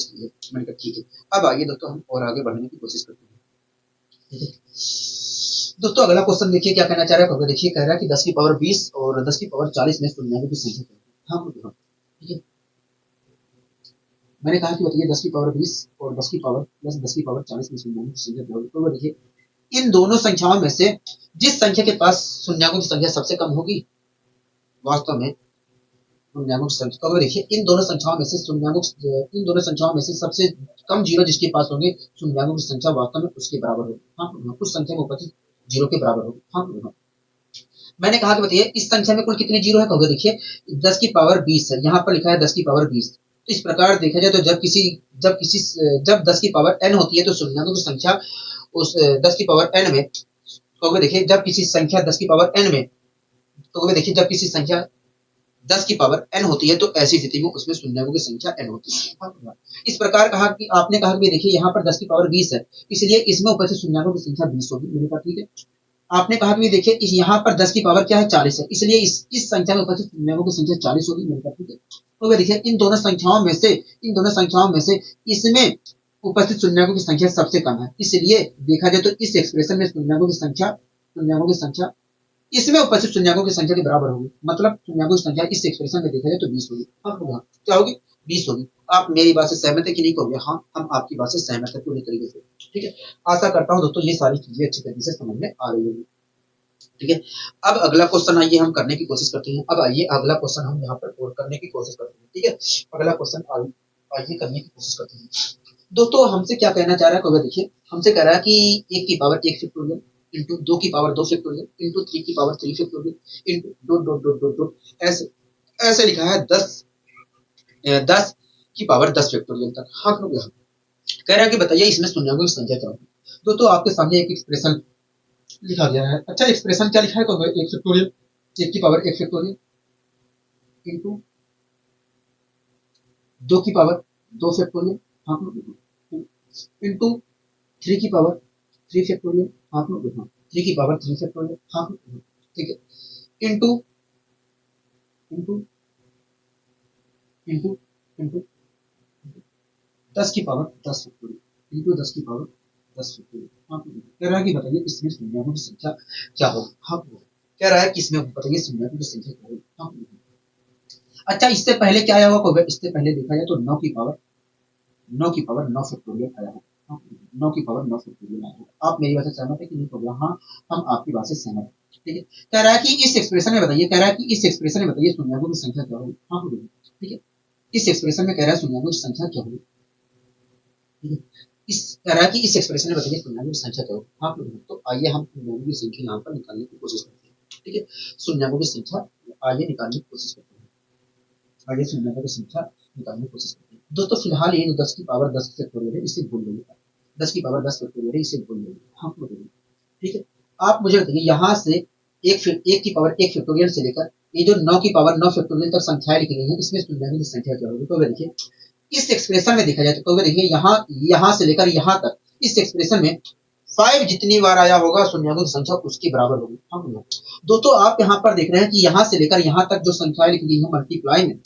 [SPEAKER 1] की है। मैंने कहा ठीक है। अब आइए दोस्तों हम और आगे बढ़ने की कोशिश करते हैं। ठीक है दोस्तों, अगला क्वेश्चन देखिए क्या कहना चाह रहा है। देखिए कह रहा है कि 10 की पावर 20 और 10 की पावर 40 में शून्याङ्कों की संख्या क्या है? हाँ, ठीक है। मैंने कहा कि बताइए 10 की पावर 20 और 10 की पावर प्लस 10 की पावर 40 में शून्याङ्कों की संख्या क्या होगी? तो देखिए इन दोनों संख्याओं में से जिस संख्या के पास शून्याङ्कों की संख्या सबसे कम होगी, वास्तव में शून्याङ्कों की संख्या, तो देखिए इन दोनों संख्याओं में से सबसे कम जीरो जिसके पास होंगे शून्याङ्कों की संख्या वास्तव में उसके बराबर होगी। हाँ, उस संख्या में उपस्थित जीरो के बराबर होगी। हाँ, मैंने कहा कि बताइए इस संख्या में कुल कितने जीरो है? कहोगे देखिए 10 की पावर 20 है, यहाँ पर लिखा है 10 की पावर 20। तो इस प्रकार देखा जाए तो जब 10 की पावर n होती है तो शून्याङ्कों की संख्या उस 10 की पावर n में, कहोगे देखिए जब किसी संख्या 10 की पावर n में, कहोगे देखिए जब किसी संख्या 10 की पावर n होती है तो ऐसी स्थिति में उसमें शून्याङ्कों की संख्या n होती है। इस प्रकार आपने कहा कि देखिए यहाँ पर 10 की पावर 20 है, इसलिए इसमें उपस्थित शून्याङ्कों की संख्या 20 होगी। मेरे पास ठीक है। आपने कहा कि देखिए इस यहाँ पर 10 की पावर क्या है? 40 है, इसलिए इस संख्या में उपस्थित शून्याङ्कों की संख्या 40 होगी। मेरे पास ठीक है। तो देखिए इन दोनों संख्याओं में से इसमें उपस्थित शून्याङ्कों की संख्या सबसे कम है, इसलिए देखा जाए तो इस एक्सप्रेशन में शून्याङ्कों की संख्या इसमें उपस्थित शून्याङ्कों की संख्या के बराबर होगी। मतलब शून्याङ्कों की संख्या इस एक्सप्रेशन में देखा जाए तो 20 होगी। हाँ, क्या होगी? 20 होगी। आप मेरी बात से सहमत है कि नहीं? कहोगे हाँ, हम आपकी बात से सहमत है पूरी तरीके से। ठीक है, आशा करता हूँ दोस्तों ये सारी चीजें अच्छी तरीके से समझ में आ रही होगी। ठीक है, अब अगला क्वेश्चन आइए हम करने की कोशिश करते हैं। अब आइए अगला क्वेश्चन हम यहाँ पर और करने की कोशिश करते हैं। ठीक है, अगला क्वेश्चन आइए करने की कोशिश करते हैं। दोस्तों हमसे क्या कहना चाह रहा है? कहोगे देखिए हमसे कह रहा है कि 1 की पावर 1 फैक्टोरियल इंटू 2 की पावर 2 फैक्टोरियल इंटू 3 की power 3 factorial into dot dot dot dot dot ऐसे ऐसे लिखा है 10 की पावर 10 फैक्टोरियल तक। हाँ, कह रहा है कि बताइए इसमें शून्याङ्कों की संख्या क्या होगी। दोस्तों आपके सामने एक एक्सप्रेशन लिखा गया है। अच्छा, एक्सप्रेशन क्या लिखा है? कहोगे 1 फैक्टोरियल 1 की पावर 1 फैक्टोरियल इंटू 2 की पावर 2 फैक्टोरियल, हाँ, इंटू 3 की पावर 3 फैक्टोरियल, हाँ, 3 की पावर 3 फैक्टोरियल, हाँ, ठीक है, इंटू इंटू इंटू इंटू 10 की पावर 10 फैक्टोरियल इंटू 10 की पावर 10 फैक्टोरियल। हाँ कह रहा है कि बताइए इसमें शून्यों की संख्या क्या होगी। हाँ कह रहा है कि इसमें बताइए शून्यों की संख्या क्या होगी। हाँ अच्छा इससे पहले क्या आया होगा, इससे पहले देखा जाए तो 9 फैक्टोरियल आया होगा। हाँ, 9 फैक्टोरियल आया होगा। आप मेरी बात से सहमत है कि नहीं होगा। हाँ हम आपकी बात से सहमत है। ठीक है कह रहा है कि इस एक्सप्रेशन में बताइए, कह रहा है कि इस एक्सप्रेशन में बताइए शून्यों की संख्या क्या होगी। हाँ ठीक है इस एक्सप्रेशन में कह रहा है शून्यों की संख्या क्या होगी। ठीक है इस कह रहा है कि इस एक्सप्रेशन में बताइए शून्यों की संख्या क्या होगी। हाँ तो आइए हम शून्यों की संख्या यहाँ पर निकालने की कोशिश करते हैं। ठीक है शून्यों की संख्या आइए निकालने की कोशिश करते हैं। आगे शून्यों की संख्या निकालने की कोशिश करते हैं। दोस्तों फिलहाल ये 10 की पावर 10 फैक्टोरियल है, इसे भूल जाइए। 10 की पावर 10 फैक्टोरियल है, इसे भूल जाइए। हाँ बताइए। ठीक है आप मुझे बताइए यहाँ से एक की पावर एक फैक्टोरियल से लेकर ये जो 9 की पावर 9 फैक्टोरियल तक संख्याएं लिखी गई हैं, इसमें शून्यों की संख्या क्या होगी। तो देखिए इस एक्सप्रेशन में देखा जाए तो देखिए यहाँ से लेकर यहाँ तक इस एक्सप्रेशन में 5 जितनी बार आया होगा शून्यों की संख्या उसके बराबर होगी। हाँ दोस्तों आप यहाँ पर देख रहे हैं कि यहाँ से लेकर यहाँ तक जो संख्याएं लिखी गई है मल्टीप्लाई में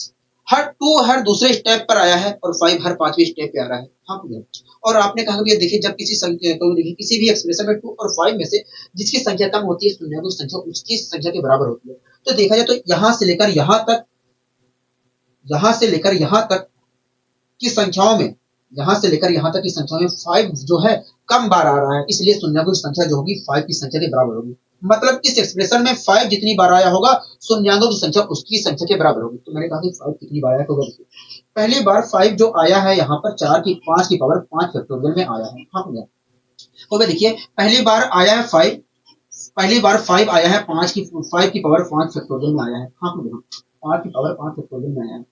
[SPEAKER 1] हर दूसरे स्टेप पर आया है और 5 हर पांचवें स्टेप पे आ रहा है। हाँ और आपने कहा कि देखिए जब किसी संख्या तो देखिए किसी भी एक्सप्रेशन में 2 और 5 में से जिसकी संख्या कम होती है शून्यों की संख्या उसकी संख्या के बराबर होती है। तो देखा जाए तो यहाँ से लेकर यहाँ तक की संख्याओं में यहाँ से लेकर यहाँ तक की संख्याओं में 5 जो है कम बार आ रहा है, इसलिए शून्यों की संख्या जो होगी 5 की संख्या के बराबर होगी। मतलब इस एक्सप्रेशन में 5 जितनी बार आया होगा शून्यों की संख्या उसकी संख्या के बराबर होगी। तो मैंने कहा कि 5 कितनी बार आया होगा। पहली बार 5 जो आया है यहाँ पर 5 की पावर 5 फैक्टोरियल में आया है। हाँ तो भाई देखिए पहली बार आया है 5, पहली बार 5 आया है 5 की पावर 5 फैक्टोरियल में आया है। हाँ 5 की पावर 5 फैक्टोरियल में आया है।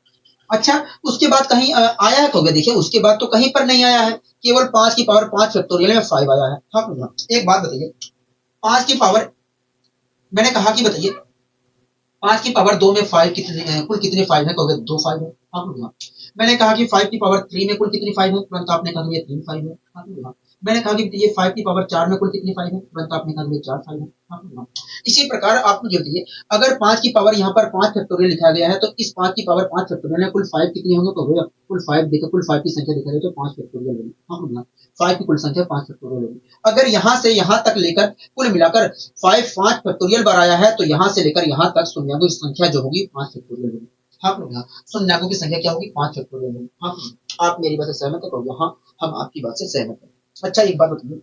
[SPEAKER 1] अच्छा उसके बाद कहीं आया है तो देखिए उसके बाद तो कहीं पर नहीं आया है, केवल 5 की पावर 5 फैक्टोरियल में 5 आया है। हाँ एक बात बताइए 5 की पावर मैंने कहा कि बताइए 5 की पावर 2 में 5 कितने कुल कितने 5 है तो 2 5 है। हाँ मैंने कहा कि 5 की पावर 3 में कुल कितनी 5 है, तुरंत आपने कहा ये 3 5 है। हाँ मैंने कहा कि ये 5 की पावर 4 में कुल कितनी 5 है, तुरंत आपने कहा ये 4 5 है। हाँ इसी प्रकार आप मुझे बताइए अगर 5 की पावर यहाँ पर 5 फैक्टोरियल लिखा गया है तो इस 5 की पावर 5 फैक्टोरियल में कुल 5 कितनी होंगे तो भैया कुल 5 देखो कुल 5 की संख्या देखा जाए तो 5 फैक्टोरियल होगी। हाँ 5 की कुल संख्या 5 फैक्टोरियल होगी। अगर यहाँ से यहाँ तक लेकर कुल मिलाकर 5 फैक्टोरियल बार आया है तो यहाँ से लेकर यहाँ तक शून्यों की संख्या जो होगी 5 फैक्टोरियल होगी। हाँ शून्यों की संख्या क्या होगी 5 फैक्टोरियल होगी। हाँ आप मेरी बात से सहमत है। हाँ हम आपकी बात से सहमत है। अच्छा एक बात बताइए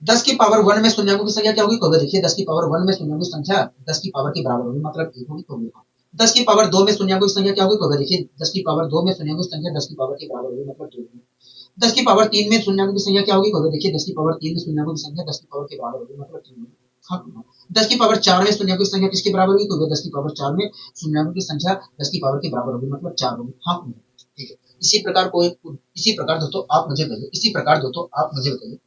[SPEAKER 1] 10 की पावर 1 में शून्यों की संख्या क्या होगी तो देखिए 10 की पावर 1 में शून्यों की संख्या 10 की पावर के बराबर होगी, मतलब 1 होगी तो 10 की पावर 2 में शून्यों की संख्या क्या होगी तो देखिए 10 की पावर 2 में शून्यों की संख्या 10 की पावर के बराबर होगी, मतलब 2 होगी। 10 की पावर 3 में शून्यों की संख्या क्या होगी तो देखिए 10 की पावर 3 में शून्यों की संख्या 10 की पावर के बराबर होगी, मतलब 3 होगी। हाँ 10 की पावर 4 में शून्यों की संख्या किसके बराबर होगी तो 10 की पावर 4 में शून्यों की संख्या 10 की पावर के बराबर होगी, मतलब 4 होगी। हाँ ठीक है इसी प्रकार दोस्तों आप मुझे बताइए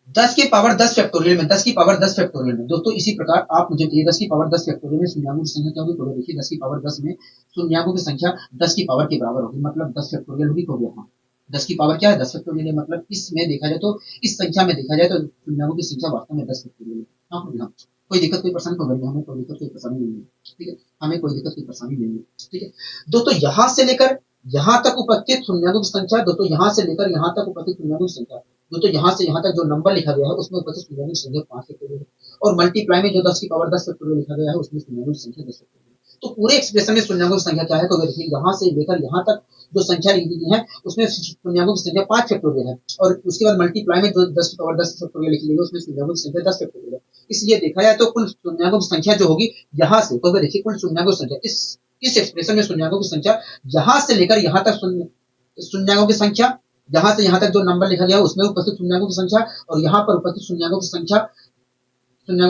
[SPEAKER 1] 10 की पावर 10 फैक्टोरियल में 10 की पावर 10 फैक्टोरियल में दोस्तों इसी प्रकार आप मुझे बताइए 10 की पावर 10 फैक्टोरियल में शून्यों की संख्या क्या होगी तो देखिए 10 की पावर 10 में शून्यों की संख्या 10 की पावर के बराबर होगी, मतलब 10 फैक्टोरियल होगी तो यहाँ 10 की पावर क्या है 10 फैक्टोरियल है, मतलब इसमें देखा जाए तो इस संख्या में देखा जाए तो शून्यों की संख्या वास्तव में 10 फैक्टोरियल है। हाँ कोई दिक्कत कोई परेशानी तो हमें कोई दिक्कत कोई परेशानी नहीं है। ठीक है हमें कोई दिक्कत कोई परेशानी नहीं है। ठीक है दोस्तों यहाँ से लेकर यहाँ तक उपस्थित शून्यों की संख्या दोस्तों यहाँ से लेकर यहाँ तक उपस्थित शून्यों की संख्या दोस्तों यहाँ से यहाँ तक जो नंबर लिखा गया है उसमें उपस्थित शून्यों की संख्या 5 फैक्टोरियल है और मल्टीप्लाई में जो 10 की पावर 10 फैक्टोरियल लिखा गया है उसमें शून्यों की संख्या 10 फैक्टोरियल। तो पूरे एक्सप्रेशन में शून्यों की संख्या क्या है तो देखिए यहाँ से लेकर यहाँ तक जो संख्या लिखी गई है उसमें शून्यों की संख्या 5 फैक्टोरियल है और उसके बाद मल्टीप्लाई में जो 10 की पावर 10 फैक्टोरियल लिखी गई है उसमें शून्यों की संख्या 10 फैक्टोरियल है। इसलिए देखा जाए तो कुल शून्यों की संख्या जो होगी यहाँ से तो देखिए कुल शून्यों की संख्या इस एक्सप्रेशन में शून्यों की संख्या यहाँ से लेकर यहाँ तक शून्यों की संख्या यहाँ से यहाँ तक जो नंबर लिखा गया उसमें उपस्थित शून्यों की संख्या और यहाँ पर उपस्थित शून्यों की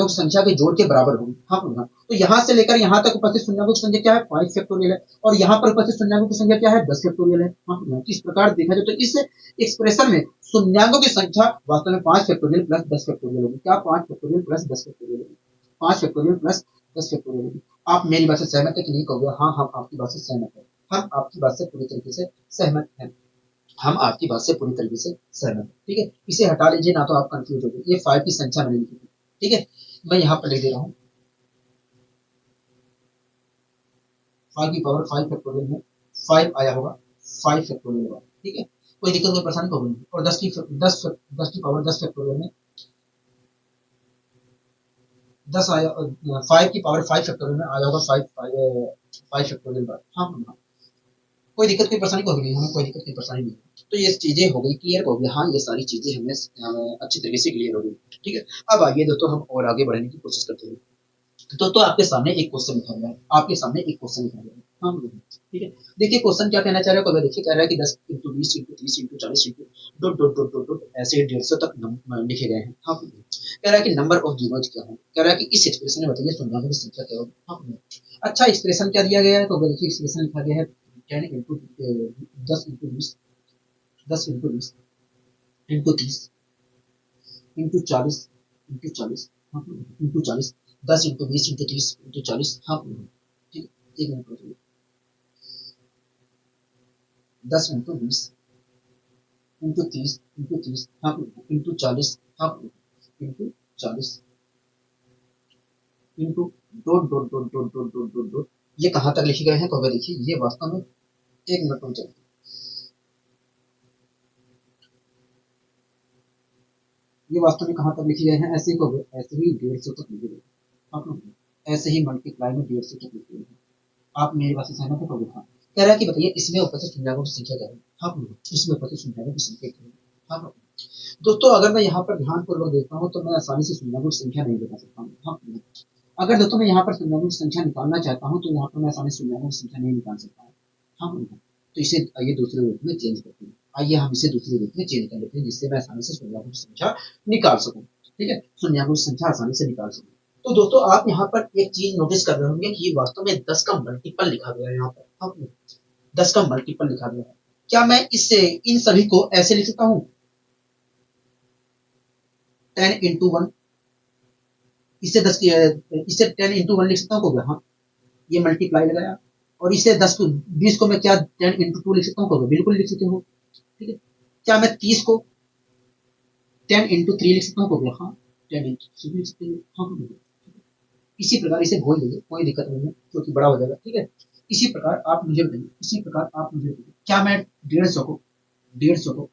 [SPEAKER 1] संख्या के जोड़ के बराबर होगी। हाँ तो यहाँ से लेकर यहाँ तक उपस्थित शून्यों की संख्या क्या है 5 फैक्टोरियल है और यहाँ पर उपस्थित शून्यों की संख्या क्या है 10 फैक्टोरियल है। हाँ इस प्रकार देखा जाए तो इस एक्सप्रेशन में शून्यों की संख्या वास्तव में 5 फैक्टोरियल प्लस 10 फैक्टोरियल होगी। क्या 5 फैक्टोरियल प्लस 10 फैक्टोरियल होगी, 5 फैक्टोरियल प्लस 10 फैक्टोरियल होगी। आप मेरी बात से सहमत है कि नहीं कहोगे। हाँ हम आपकी बात से सहमत है। हम आपकी बात से पूरी तरीके से सहमत हैं। हम आपकी बात से पूरी तरीके से सहमत है। ठीक है इसे हटा लीजिए ना तो आप कंफ्यूज हो गए। ये 5 की संख्या मैंने लिखी थी। ठीक है मैं यहाँ पर लिख दे रहा हूँ 5 की पावर 5 फैक्टोरियल में 5 आया होगा 5 फैक्टोरियल होगा। ठीक है, कोई दिक्कत कोई परेशानी होगी नहीं। और 10 की पावर 10 फैक्टोरियल में 10 आया, 5 की पावर 5 फैक्टोरियल में आया होगा 5 फैक्टोरियल बार। हाँ हाँ, कोई दिक्कत कोई परेशानी होगी नहीं, हमें कोई दिक्कत कोई परेशानी नहीं। तो ये चीजें हो गई, क्लियर हो गई। हाँ, ये सारी चीजें हमें अच्छी तरीके से क्लियर हो गई। ठीक है, अब आइए दोस्तों हम और आगे बढ़ने की कोशिश करते हैं। तो आपके सामने एक क्वेश्चन लिखा गया है, आपके सामने एक क्वेश्चन लिखा गया है। हाँ बोलिए। ठीक है, देखिए क्वेश्चन क्या कहना चाह रहा है, कोई देखिए कह रहा है कि 10 × 20 × 30 × 40 into dot dot dot dot ऐसे 150 तक लिखे गए हैं। हाँ बोलिए। कह रहा है कि नंबर ऑफ जीरोज क्या है, कह रहा है कि इस एक्सप्रेशन में बताइए संख्याओं की संख्या क्या होगी। हाँ बोलिए। अच्छा, एक्सप्रेशन क्या दिया गया है, तो देखिए एक्सप्रेशन लिखा गया है 10 × 10 × 20 10 × 20 × 30 × 40 × 40 10 × 20 × 30 × 40। हाँ ठीक है, 1 मिनट रुकिए। 10 × 20 × 30 × 40 हाँ × 40 into dot dot dot dot dot dot dot dot, ये कहाँ तक लिखे गए हैं, तो अगर देखिए ये वास्तव में 1 मिनट रुक जाइए, ये वास्तव में कहाँ तक लिखे गए हैं, ऐसे ही को ऐसे ही 150 तक लिखे गए हैं। हाँ, ऐसे ही मल्टीप्लाई में 150 तक लिखे गए हैं। आप मेरी बात से सहमत हो, तो हाँ। कह रहा है कि बताइए इसमें उपस्थित संख्याओं की संख्या क्या है। हाँ बोलो, इसमें उपस्थित संख्याओं की संख्या क्या है। हाँ बोलो। दोस्तों अगर मैं यहाँ पर ध्यानपूर्वक देखता हूँ तो मैं आसानी से संख्याओं की संख्या नहीं बता सकता हूँ। हाँ बोलो। अगर दोस्तों मैं यहाँ पर संख्याओं की संख्या निकालना चाहता हूँ तो यहाँ पर मैं आसानी से संख्याओं की संख्या नहीं निकाल सकता हूँ। हाँ बोलो। तो इसे आइए दूसरे रूप में चेंज करते हैं। आइए हम इसे दूसरे रूप में चेंज कर लेते हैं जिससे मैं आसानी से संख्याओं की संख्या निकाल सकूँ। ठीक है, संख्याओं की संख्या आसानी से निकाल सकूँ। तो दोस्तों आप यहाँ पर एक चीज नोटिस कर रहे होंगे कि ये वास्तव में 10 का मल्टीपल लिखा गया है यहाँ पर। हाँ बोलो। 10 का मल्टीपल लिखा गया है। क्या मैं इससे इन सभी को ऐसे लिख सकता हूँ 10 × 1, इससे 10 इससे 10 × 1 लिख सकता हूँ। हाँ, ये मल्टीप्लाई लगाया। और इसे 10 को 20 को मैं क्या 10 × 2 लिख सकता हूँ, बिल्कुल लिख सकते हो। ठीक है, क्या मैं 30 को 10 × 3 लिख सकता हूँ। हाँ, 10 × 3 लिख सकते हो। हाँ, इसी प्रकार इसे भूल जाइए, कोई दिक्कत नहीं है क्योंकि बड़ा हो जाएगा। ठीक है, इसी प्रकार आप मुझे बताइए, इसी प्रकार आप मुझे बताइए, क्या मैं 150 को 10 ×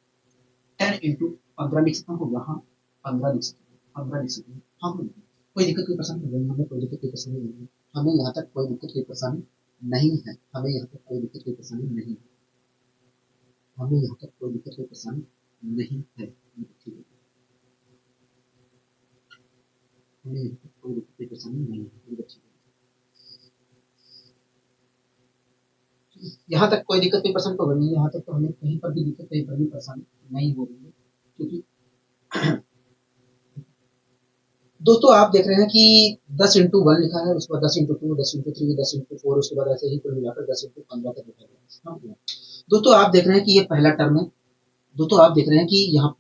[SPEAKER 1] 15 लिख सकता हूँ। हाँ, 15 लिख सकते हैं, 15 लिख सकते हैं। हाँ, कोई दिक्कत कोई परेशानी नहीं है, हमें कोई दिक्कत कोई परेशानी नहीं है, हमें यहाँ तक कोई दिक्कत कोई परेशानी नहीं है, हमें यहाँ तक कोई दिक्कत कोई परेशानी नहीं है, हमें यहाँ तक कोई दिक्कत कोई परेशानी नहीं है। ठीक है, हमें यहाँ तक कोई दिक्कत कोई परेशानी नहीं है। यहाँ तक कोई दिक्कत कोई परेशानी तो नहीं है, यहाँ तक तो हमें कहीं पर भी दिक्कत कहीं पर भी परेशानी नहीं हो रही है। क्योंकि दोस्तों आप देख रहे हैं कि 10 × 1 लिखा है, उसके बाद 10 × 2, 10 × 3, 10 × 4, उसके बाद ऐसे ही कुल मिलाकर 10 × 15 तक लिखा गया है। दोस्तों आप देख रहे हैं कि ये पहला टर्म है। दोस्तों आप देख रहे हैं कि यहाँ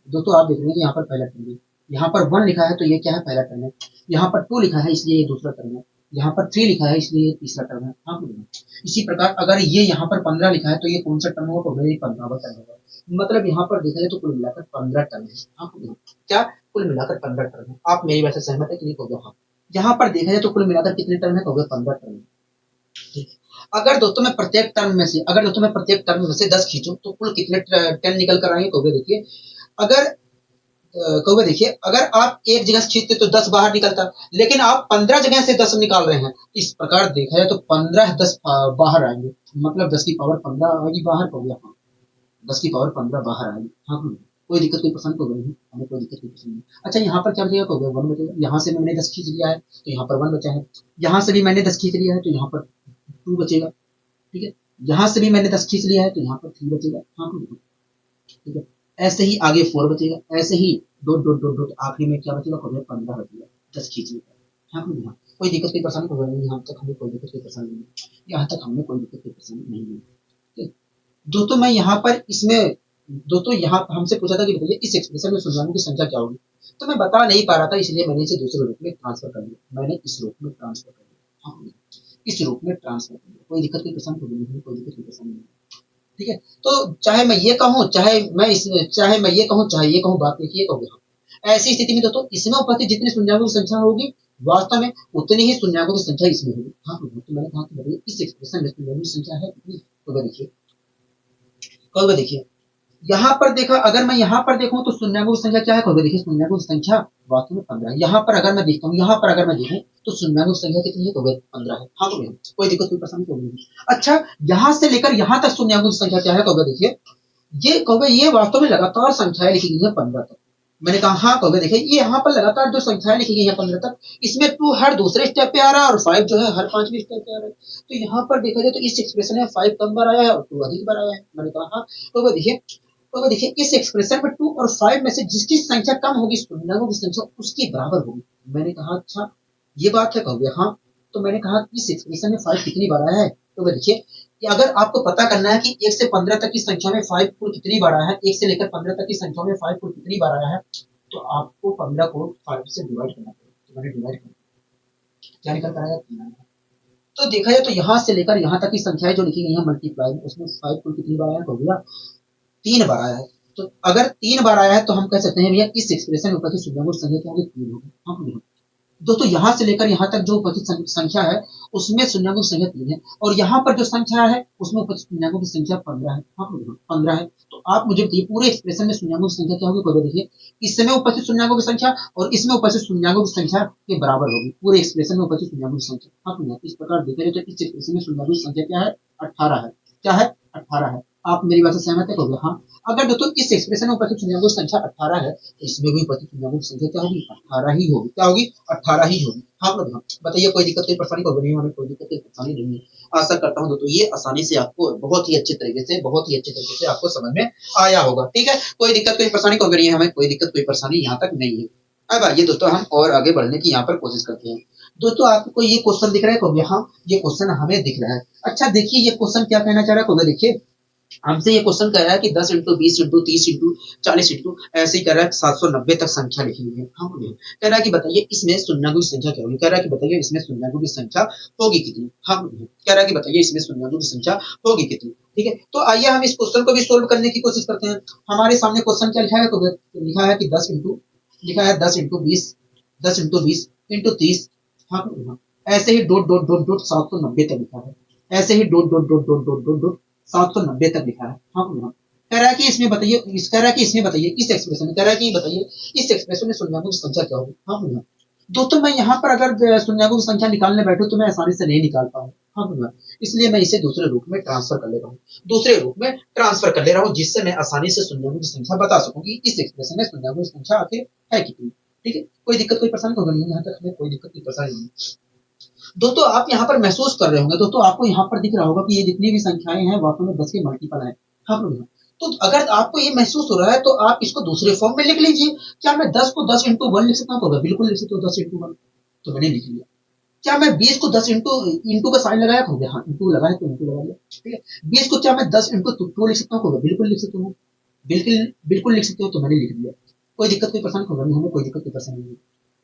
[SPEAKER 1] पर पहला टर्म है। यहाँ पर 1 लिखा है तो ये क्या है, पहला टर्म है। यहाँ पर 2 लिखा है इसलिए ये दूसरा टर्म है। यहाँ पर 3 लिखा है इसलिए ये तीसरा टर्म है। हाँ बोलिए। इसी प्रकार अगर ये यहाँ पर 15 लिखा है तो ये कौन सा टर्म होगा, तो ये 15वां टर्म होगा। मतलब यहाँ पर देखा जाए तो कुल मिलाकर 15 टर्म है। हाँ बोलिए। क्या, कुल मिलाकर 15 टर्म है। आप मेरी बात से सहमत है कि नहीं, कहोगे हाँ। यहाँ पर देखा जाए तो कुल मिलाकर कितने टर्म है, कहोगे 15 टर्म है। ठीक है। अगर दोस्तों मैं प्रत्येक टर्म में से 10 खींचूं तो कुल कितने 10 निकल कर आएंगे, कहोगे देखिए। अगर कहोगे देखिए, अगर आप एक जगह से खींचते तो 10 बाहर निकलता, लेकिन आप 15 जगह से 10 निकाल रहे हैं। इस प्रकार देखा जाए तो 15 10 बाहर आएंगे, मतलब 10 की पावर 15 आएगी बाहर, कहोगे हाँ। 10 की पावर 15 बाहर आएगी। हाँ, कोई दिक्कत कोई पसंद तो नहीं, हमें कोई दिक्कत कोई पसंद नहीं। अच्छा, यहाँ पर क्या बचेगा, कहोगे 1 बचेगा। यहाँ से मैंने 10 खींच लिया है तो यहाँ पर 1 बचा है। यहाँ से भी मैंने 10 खींच लिया है तो यहाँ पर 2 बचेगा। ठीक है, यहाँ से भी मैंने 10 खींच लिया है तो यहाँ पर 3 बचेगा। हाँ, ठीक है, ऐसे ही आगे 4 बचेगा, ऐसे ही डॉट डॉट डॉट डॉट आखिरी में क्या बचेगा, 15 बचेगा 10 खींचने का। हाँ, कोई दिक्कत कोई परेशानी तो नहीं, यहाँ तक हमें कोई दिक्कत कोई परेशानी नहीं, यहाँ तक हमें कोई दिक्कत कोई परेशानी नहीं है। ठीक है? दोस्तों मैं यहाँ पर इसमें दोस्तों यहाँ हमसे पूछा था कि बताइए इस एक्सप्रेशन में सुलझाने की संख्या क्या होगी, तो मैं बता नहीं पा रहा था, इसलिए मैंने इसे दूसरे रूप में ट्रांसफर कर दिया। मैंने इस रूप में ट्रांसफर कर दिया। हाँ, इस रूप में ट्रांसफर कर दिया। कोई दिक्कत कोई परेशानी तो नहीं, कोई दिक्कत कोई परेशानी नहीं। ठीक है, तो चाहे मैं ये कहूँ चाहे ये कहूँ, बात देखिए कहोगे हाँ। ऐसी स्थिति में दोस्तों इसमें उपस्थित जितनी शून्याङ्कों की संख्या होगी वास्तव में उतनी ही शून्याङ्कों की संख्या इसमें होगी। हाँ, तो मैंने कहा कि इस एक्सप्रेशन में शून्याङ्कों की संख्या है कितनी, तो देखिए, कहोगे देखिए यहाँ पर देखा, अगर मैं यहाँ पर देखूं तो शून्यागु संख्या क्या है, कहोगे देखिए शून्यागु संख्या वास्तव में 15 है। यहाँ पर अगर मैं देखता हूँ, यहाँ पर अगर मैं देखूं तो शून्यागु संख्या कितनी है, कहोगे 15 है। हाँ कहोगे, कोई दिक्कत कोई परेशानी कहोगे नहीं। अच्छा, यहाँ से लेकर यहाँ तक शून्यागु संख्या क्या है, कहोगे देखिए ये कहोगे ये वास्तव में लगातार संख्याएं लिखी गई है 15 तक। मैंने कहा हाँ कहोगे देखिए ये यहाँ पर लगातार जो संख्याएं लिखी गई है 15 तक, इसमें 2 हर दूसरे स्टेप पे आ रहा है और 5 जो है हर पांचवें स्टेप पे आ रहा है। तो यहाँ पर देखा जाए तो इस एक्सप्रेशन में 5 कम बार आया है और 2 अधिक बार आया है। मैंने कहा हाँ, तो देखिए तो देखिए इस एक्सप्रेशन में 2 और 5 में से जिसकी संख्या कम होगी शून्यागु की संख्या उसकी बराबर होगी। मैंने कहा अच्छा ये बात है, कहोगे हाँ। तो मैंने कहा इस एक्सप्रेशन में 5 कितनी बार आया है, तो देखिए कि अगर आपको पता करना है कि 1 से 15 तक की संख्या में 5 कुल कितनी बार आया है, 1 से लेकर 15 तक की संख्या में 5 कुल कितनी बार आया है, तो आपको 15 को 5 से डिवाइड करना पड़ेगा। तो मैंने डिवाइड कर क्या निकल कर आया, 3। तो देखा जाए तो यहाँ से लेकर यहाँ तक की संख्याएं जो लिखी गई है मल्टीप्लाई में, उसमें 5 कुल कितनी बार आया, हो गया 3 बार आया है। तो अगर 3 बार आया है तो हम कह सकते हैं भैया इस एक्सप्रेशन में उपस्थित शून्यागु संख्या क्या होगी, 3 होगी। हाँ दोस्तों यहाँ से लेकर यहाँ तक जो उपस्थित संख्या है उसमें शून्यागु की संख्या 3 है, और यहाँ पर जो संख्या है उसमें उपस्थित शून्यागु की संख्या 15 है। हाँ 15 है। तो आप मुझे बताइए पूरे एक्सप्रेशन में शून्यागु की संख्या क्या होगी, कोई देखिए इसमें उपस्थित शून्यागु की संख्या और इसमें उपस्थित शून्यागु की संख्या के बराबर होगी, पूरे एक्सप्रेशन में उपस्थित शून्यागु की संख्या। हाँ इस प्रकार देखे तो इस एक्सप्रेशन में शून्यागु की संख्या क्या है, 18 है। क्या है, 18 है। आप मेरी बात से सहमत है, कहोगे हाँ। अगर दोस्तों इस एक्सप्रेशन में उपस्थित शून्यागु की संख्या 18 है तो इसमें भी उपस्थित शून्यागु की संख्या क्या होगी, 18 ही होगी। क्या होगी, 18 ही होगी। हाँ लोग हाँ, बताइए कोई दिक्कत कोई परेशानी को नहीं, हमें कोई दिक्कत कोई परेशानी नहीं है। आशा करता हूँ दोस्तों ये आसानी से आपको बहुत ही अच्छे तरीके से आपको समझ में आया होगा। ठीक है, कोई दिक्कत कोई परेशानी को नहीं है, हमें कोई दिक्कत कोई परेशानी यहाँ तक नहीं है। अब आइए दोस्तों हम और आगे बढ़ने की यहाँ पर कोशिश करते हैं। दोस्तों आपको ये क्वेश्चन दिख रहा है, कहोगे हाँ ये क्वेश्चन हमें दिख रहा है। अच्छा देखिए ये क्वेश्चन क्या कहना चाह रहा है, कहोगे देखिए हमसे ये क्वेश्चन कह रहा है कि 10 इंटू 20 इंटू 30 इंटू 40 इंटू ऐसे ही कह रहा है 790 तक संख्या लिखी हुई है। हाँ कह रहा है कि बताइए इसमें शून्यागु की संख्या क्या होगी, कह रहा है कि बताइए इसमें शून्यागु की संख्या होगी कितनी। हाँ कह रहा है कि बताइए इसमें शून्यागु की संख्या होगी कितनी। ठीक है, तो आइए हम इस क्वेश्चन को भी सोल्व करने की कोशिश करते हैं। हमारे सामने क्वेश्चन क्या लिखा है, तो लिखा है कि 10 इंटू लिखा है 10 इंटू 20 10 इंटू 20 इंटू 30। हाँ ऐसे ही डॉट डॉट डॉट डॉट 790 तक लिखा है, ऐसे ही dot dot dot dot dot dot dot 790 तक लिखा है। हाँ हाँ, कह रहा है कि इसमें बताइए कह रहा है कि इसमें बताइए इस एक्सप्रेशन में कह रहा है कि बताइए इस एक्सप्रेशन में शून्यागु की संख्या क्या होगी। हाँ हाँ, दोस्तों मैं यहाँ पर अगर शून्यागु की संख्या निकालने बैठूं तो मैं आसानी से नहीं निकाल पाऊँ। हाँ हाँ, इसलिए मैं इसे दूसरे रूप में ट्रांसफर कर ले रहा हूँ, दूसरे रूप में ट्रांसफर कर ले रहा हूँ, जिससे मैं आसानी से शून्यागु की संख्या बता सकूँ कि इस एक्सप्रेशन में शून्यागु की संख्या आखिर है कितनी। ठीक है, कोई दिक्कत कोई परेशानी होगा नहीं, यहाँ तक हमें कोई दिक्कत कोई परेशानी नहीं। दोस्तों आप यहाँ पर महसूस कर रहे होंगे, दोस्तों आपको यहाँ पर दिख रहा होगा कि ये जितनी भी संख्याएं हैं वास्तव में 10 के मल्टीपल है। हाँ तो अगर आपको ये महसूस हो रहा है तो आप इसको दूसरे फॉर्म में लिख लीजिए। क्या मैं 10 को 10 इंटू 1 लिख सकता हूँ, बिल्कुल लिख सकते हो 10 इंटू 1, तो मैंने लिख लिया। क्या मैं 20 को 10 इंटू इंटू का साइन लगाया, हो गया हाँ इंटू लगाया तो इंटू लगा लिया। ठीक है, 20 को क्या मैं 10 इंटू 2 लिख सकता हूँ, बिल्कुल लिख सकता हूँ, बिल्कुल बिल्कुल लिख सकते हो, तो मैंने लिख दिया। कोई दिक्कत कोई परेशानी होगा नहीं, हमें कोई दिक्कत कोई परेशानी नहीं।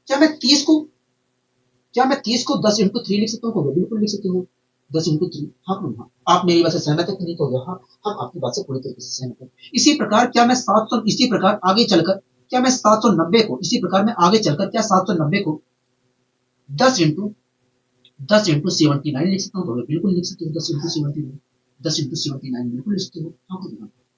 [SPEAKER 1] क्या मैं 30 को क्या मैं 30 को 10 इंटू 3 लिख सकता हूँ, बिल्कुल लिख सकते हो 10 इंटू 3। हाँ हाँ, आप मेरी बात से सहमत है कि नहीं, हो गया हाँ, हम आपकी बात से पूरी तरीके से सहमत हैं। इसी प्रकार क्या मैं 700 इसी प्रकार आगे चलकर क्या मैं 790 को इसी प्रकार मैं आगे चलकर क्या 790 को 10 इंटू 79 लिख सकता हूँ, बिल्कुल लिख सकते हो 10 इंटू 79 10 इंटू 79 बिल्कुल लिख सकते हो। हाँ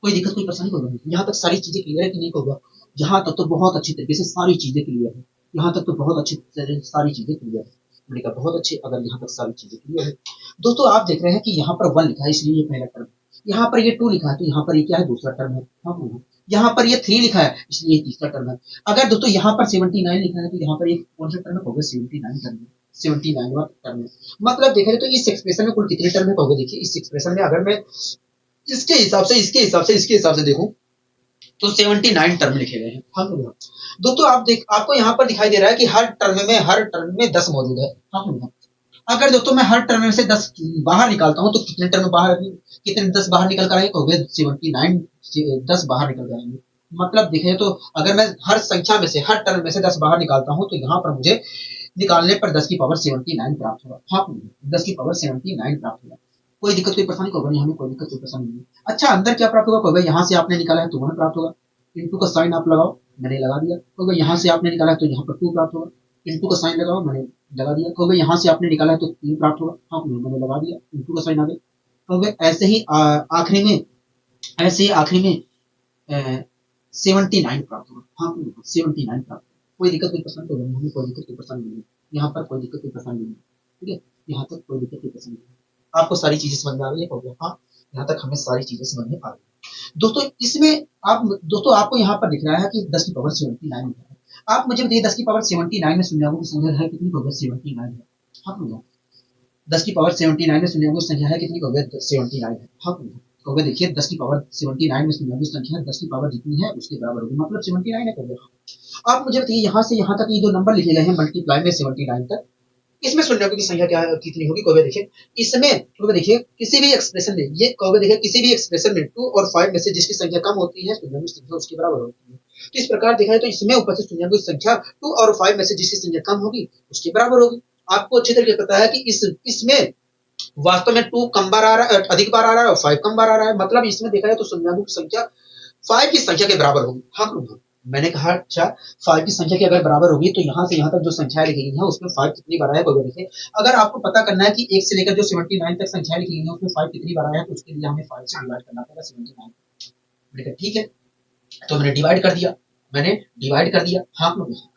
[SPEAKER 1] कोई दिक्कत कोई परेशानी होगा नहीं, यहाँ तक सारी चीजें क्लियर है कि नहीं होगा। यहाँ तक तो बहुत अच्छी तरीके से सारी चीजें क्लियर है, यहाँ तक तो बहुत अच्छी सारी चीजें क्लियर है। मैंने कहा बहुत अच्छे, अगर यहाँ तक सारी चीजें क्लियर है। दोस्तों आप देख रहे हैं कि यहाँ पर 1 लिखा है इसलिए ये पहला टर्म, यहाँ पर ये 2 लिखा है तो यहाँ पर ये क्या है, दूसरा टर्म है। हाँ यहाँ पर ये 3 लिखा है इसलिए ये तीसरा टर्म है। अगर दोस्तों यहाँ पर 79 लिखा है तो यहाँ पर ये कौन सा टर्म है, होगा 79 टर्म है, 79वां टर्म है। मतलब देखें तो इस एक्सप्रेशन में कुल कितने टर्म है, कहोगे देखिए इस एक्सप्रेशन में अगर मैं इसके हिसाब से देखूं तो 79 टर्म लिखे गए हैं। हाँ दोस्तों आपको यहाँ पर दिखाई दे रहा है कि हर टर्म में 10 मौजूद है। हाँ अगर दोस्तों मैं हर टर्म में से 10 बाहर निकालता हूँ तो कितने टर्म बाहर कितने 10 बाहर निकल कर आएंगे, कहोगे 79 10 बाहर निकल जाएंगे। मतलब देखें तो अगर मैं हर संख्या में से हर टर्म में से 10 बाहर निकालता हूँ तो यहाँ पर मुझे निकालने पर 10 की पावर 79 प्राप्त होगा। हाँ 10 की पावर 79 प्राप्त होगा। कोई दिक्कत कोई परेशानी होगा नहीं, हमें कोई दिक्कत कोई परेशानी नहीं। अच्छा अंदर क्या प्राप्त होगा, कहोगे यहाँ से आपने निकाला है तो 1 प्राप्त होगा, इंटू का साइन आप लगाओ, मैंने लगा दिया। कहोगे यहाँ से आपने निकाला है तो यहाँ पर 2 प्राप्त होगा, इंटू का साइन लगाओ, मैंने लगा दिया। कहोगे यहाँ से आपने निकाला है तो 3 प्राप्त होगा, हाँ मैंने लगा दिया, इंटू का साइन आ गया। कहोगे ऐसे ही आखिरी में 79 प्राप्त होगा। हाँ 79 प्राप्त, कोई दिक्कत कोई परेशानी तो नहीं, कोई दिक्कत कोई परेशानी नहीं, यहाँ पर कोई दिक्कत कोई परेशानी नहीं, ठीक है, यहाँ तक कोई दिक्कत कोई परेशानी नहीं। आपको सारी चीजें समझ में आ रही है? हो गया हाँ, यहाँ तक हमें सारी चीजें समझ में आ रही है दोस्तों। इसमें आप दोस्तों आपको यहाँ पर दिख रहा है कि 10 की पावर 79 है। आप मुझे बताइए 10 की पावर 79 में शून्यों की संख्या है कितनी? हो गया 79 है। हाँ भैया 10 की पावर 79 में शून्यों की संख्या है कितनी? हो गया 79 है। हाँ भैया हो गया, देखिए 10 की पावर 79 में शून्यों की संख्या 10 की पावर जितनी है उसके बराबर होगी, मतलब 79 है। हो गया। आप मुझे बताइए यहाँ से यहाँ तक ये जो नंबर लिखे गए हैं मल्टीप्लाई में 79 तक, इसमें शून्यों की संख्या क्या कितनी होगी? कहोगे देखिए इसमें कहोगे देखिए किसी भी एक्सप्रेशन में, ये कहोगे देखिए किसी भी एक्सप्रेशन में 2 और 5 में से जिसकी संख्या कम होती है शून्यों की संख्या उसके बराबर होती है। तो इस प्रकार देखा जाए तो इसमें उपस्थित शून्यों की संख्या 2 और 5 में से जिसकी संख्या कम होगी उसके बराबर होगी। आपको अच्छी तरीके से पता है कि इसमें वास्तव में 2 कम बार आ रहा है, अधिक बार आ रहा है, और 5 कम बार आ रहा है, मतलब इसमें देखा जाए तो शून्यों की संख्या 5 की संख्या के बराबर होगी। हाँ मैंने कहा अच्छा 5 की संख्या के अगर बराबर होगी तो यहाँ से यहाँ तक जो संख्या लिखी गई है उसमें 5 कितनी बार आया है? देखिए अगर आपको पता करना है कि 1 से लेकर जो 79 तक संख्या लिखी गई है उसमें 5 कितनी बार आया है, तो उसके लिए हमें 5 से डिवाइड करना पड़ेगा 79। मैंने कहा ठीक है, तो मैंने डिवाइड कर दिया, मैंने डिवाइड कर दिया। हाँ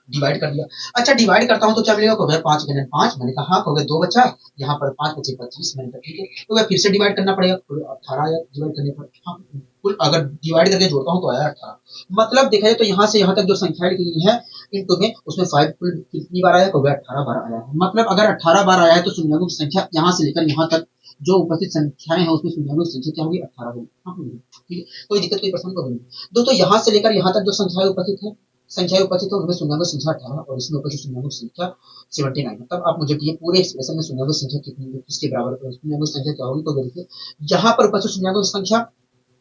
[SPEAKER 1] डिवाइड कर दिया। अच्छा डिवाइड करता हूँ तो क्या मिलेगा? 5 गुणन 5, मैंने कहा हाँ, 2 बचा, यहाँ पर 5 बचे 25, मैंने कहा ठीक है, तो मैं फिर से डिवाइड करना पड़ेगा, 18 आया डिवाइड करने पर। हाँ कुल अगर डिवाइड करके जोड़ता हूँ तो आया 18, मतलब देखा जाए तो यहाँ से यहाँ तक जो संख्या लिखी गई है इनटू में उसमें 5 कुल कितनी बार आया? 18 बार आया है। मतलब अगर 18 बार आया है तो शून्यों की संख्या यहाँ से लेकर यहाँ तक जो उपस्थित संख्याएं हैं उसमें शून्यों की संख्या क्या होगी? 18 होगी। हाँ ठीक है, कोई दिक्कत कोई परेशानी होगी दोस्तों। यहाँ से लेकर यहाँ तक जो संख्याएं उपस्थित है, संख्याएं उपस्थित है उनमें शून्यों की संख्या 18 और इसमें उपस्थित शून्यों की संख्या 79। तब आप मुझे ये पूरे एक्सप्रेशन में शून्यों की संख्या कितनी किसके बराबर, शून्यों की संख्या क्या होगी? तो देखिए यहाँ पर उपस्थित शून्यों की संख्या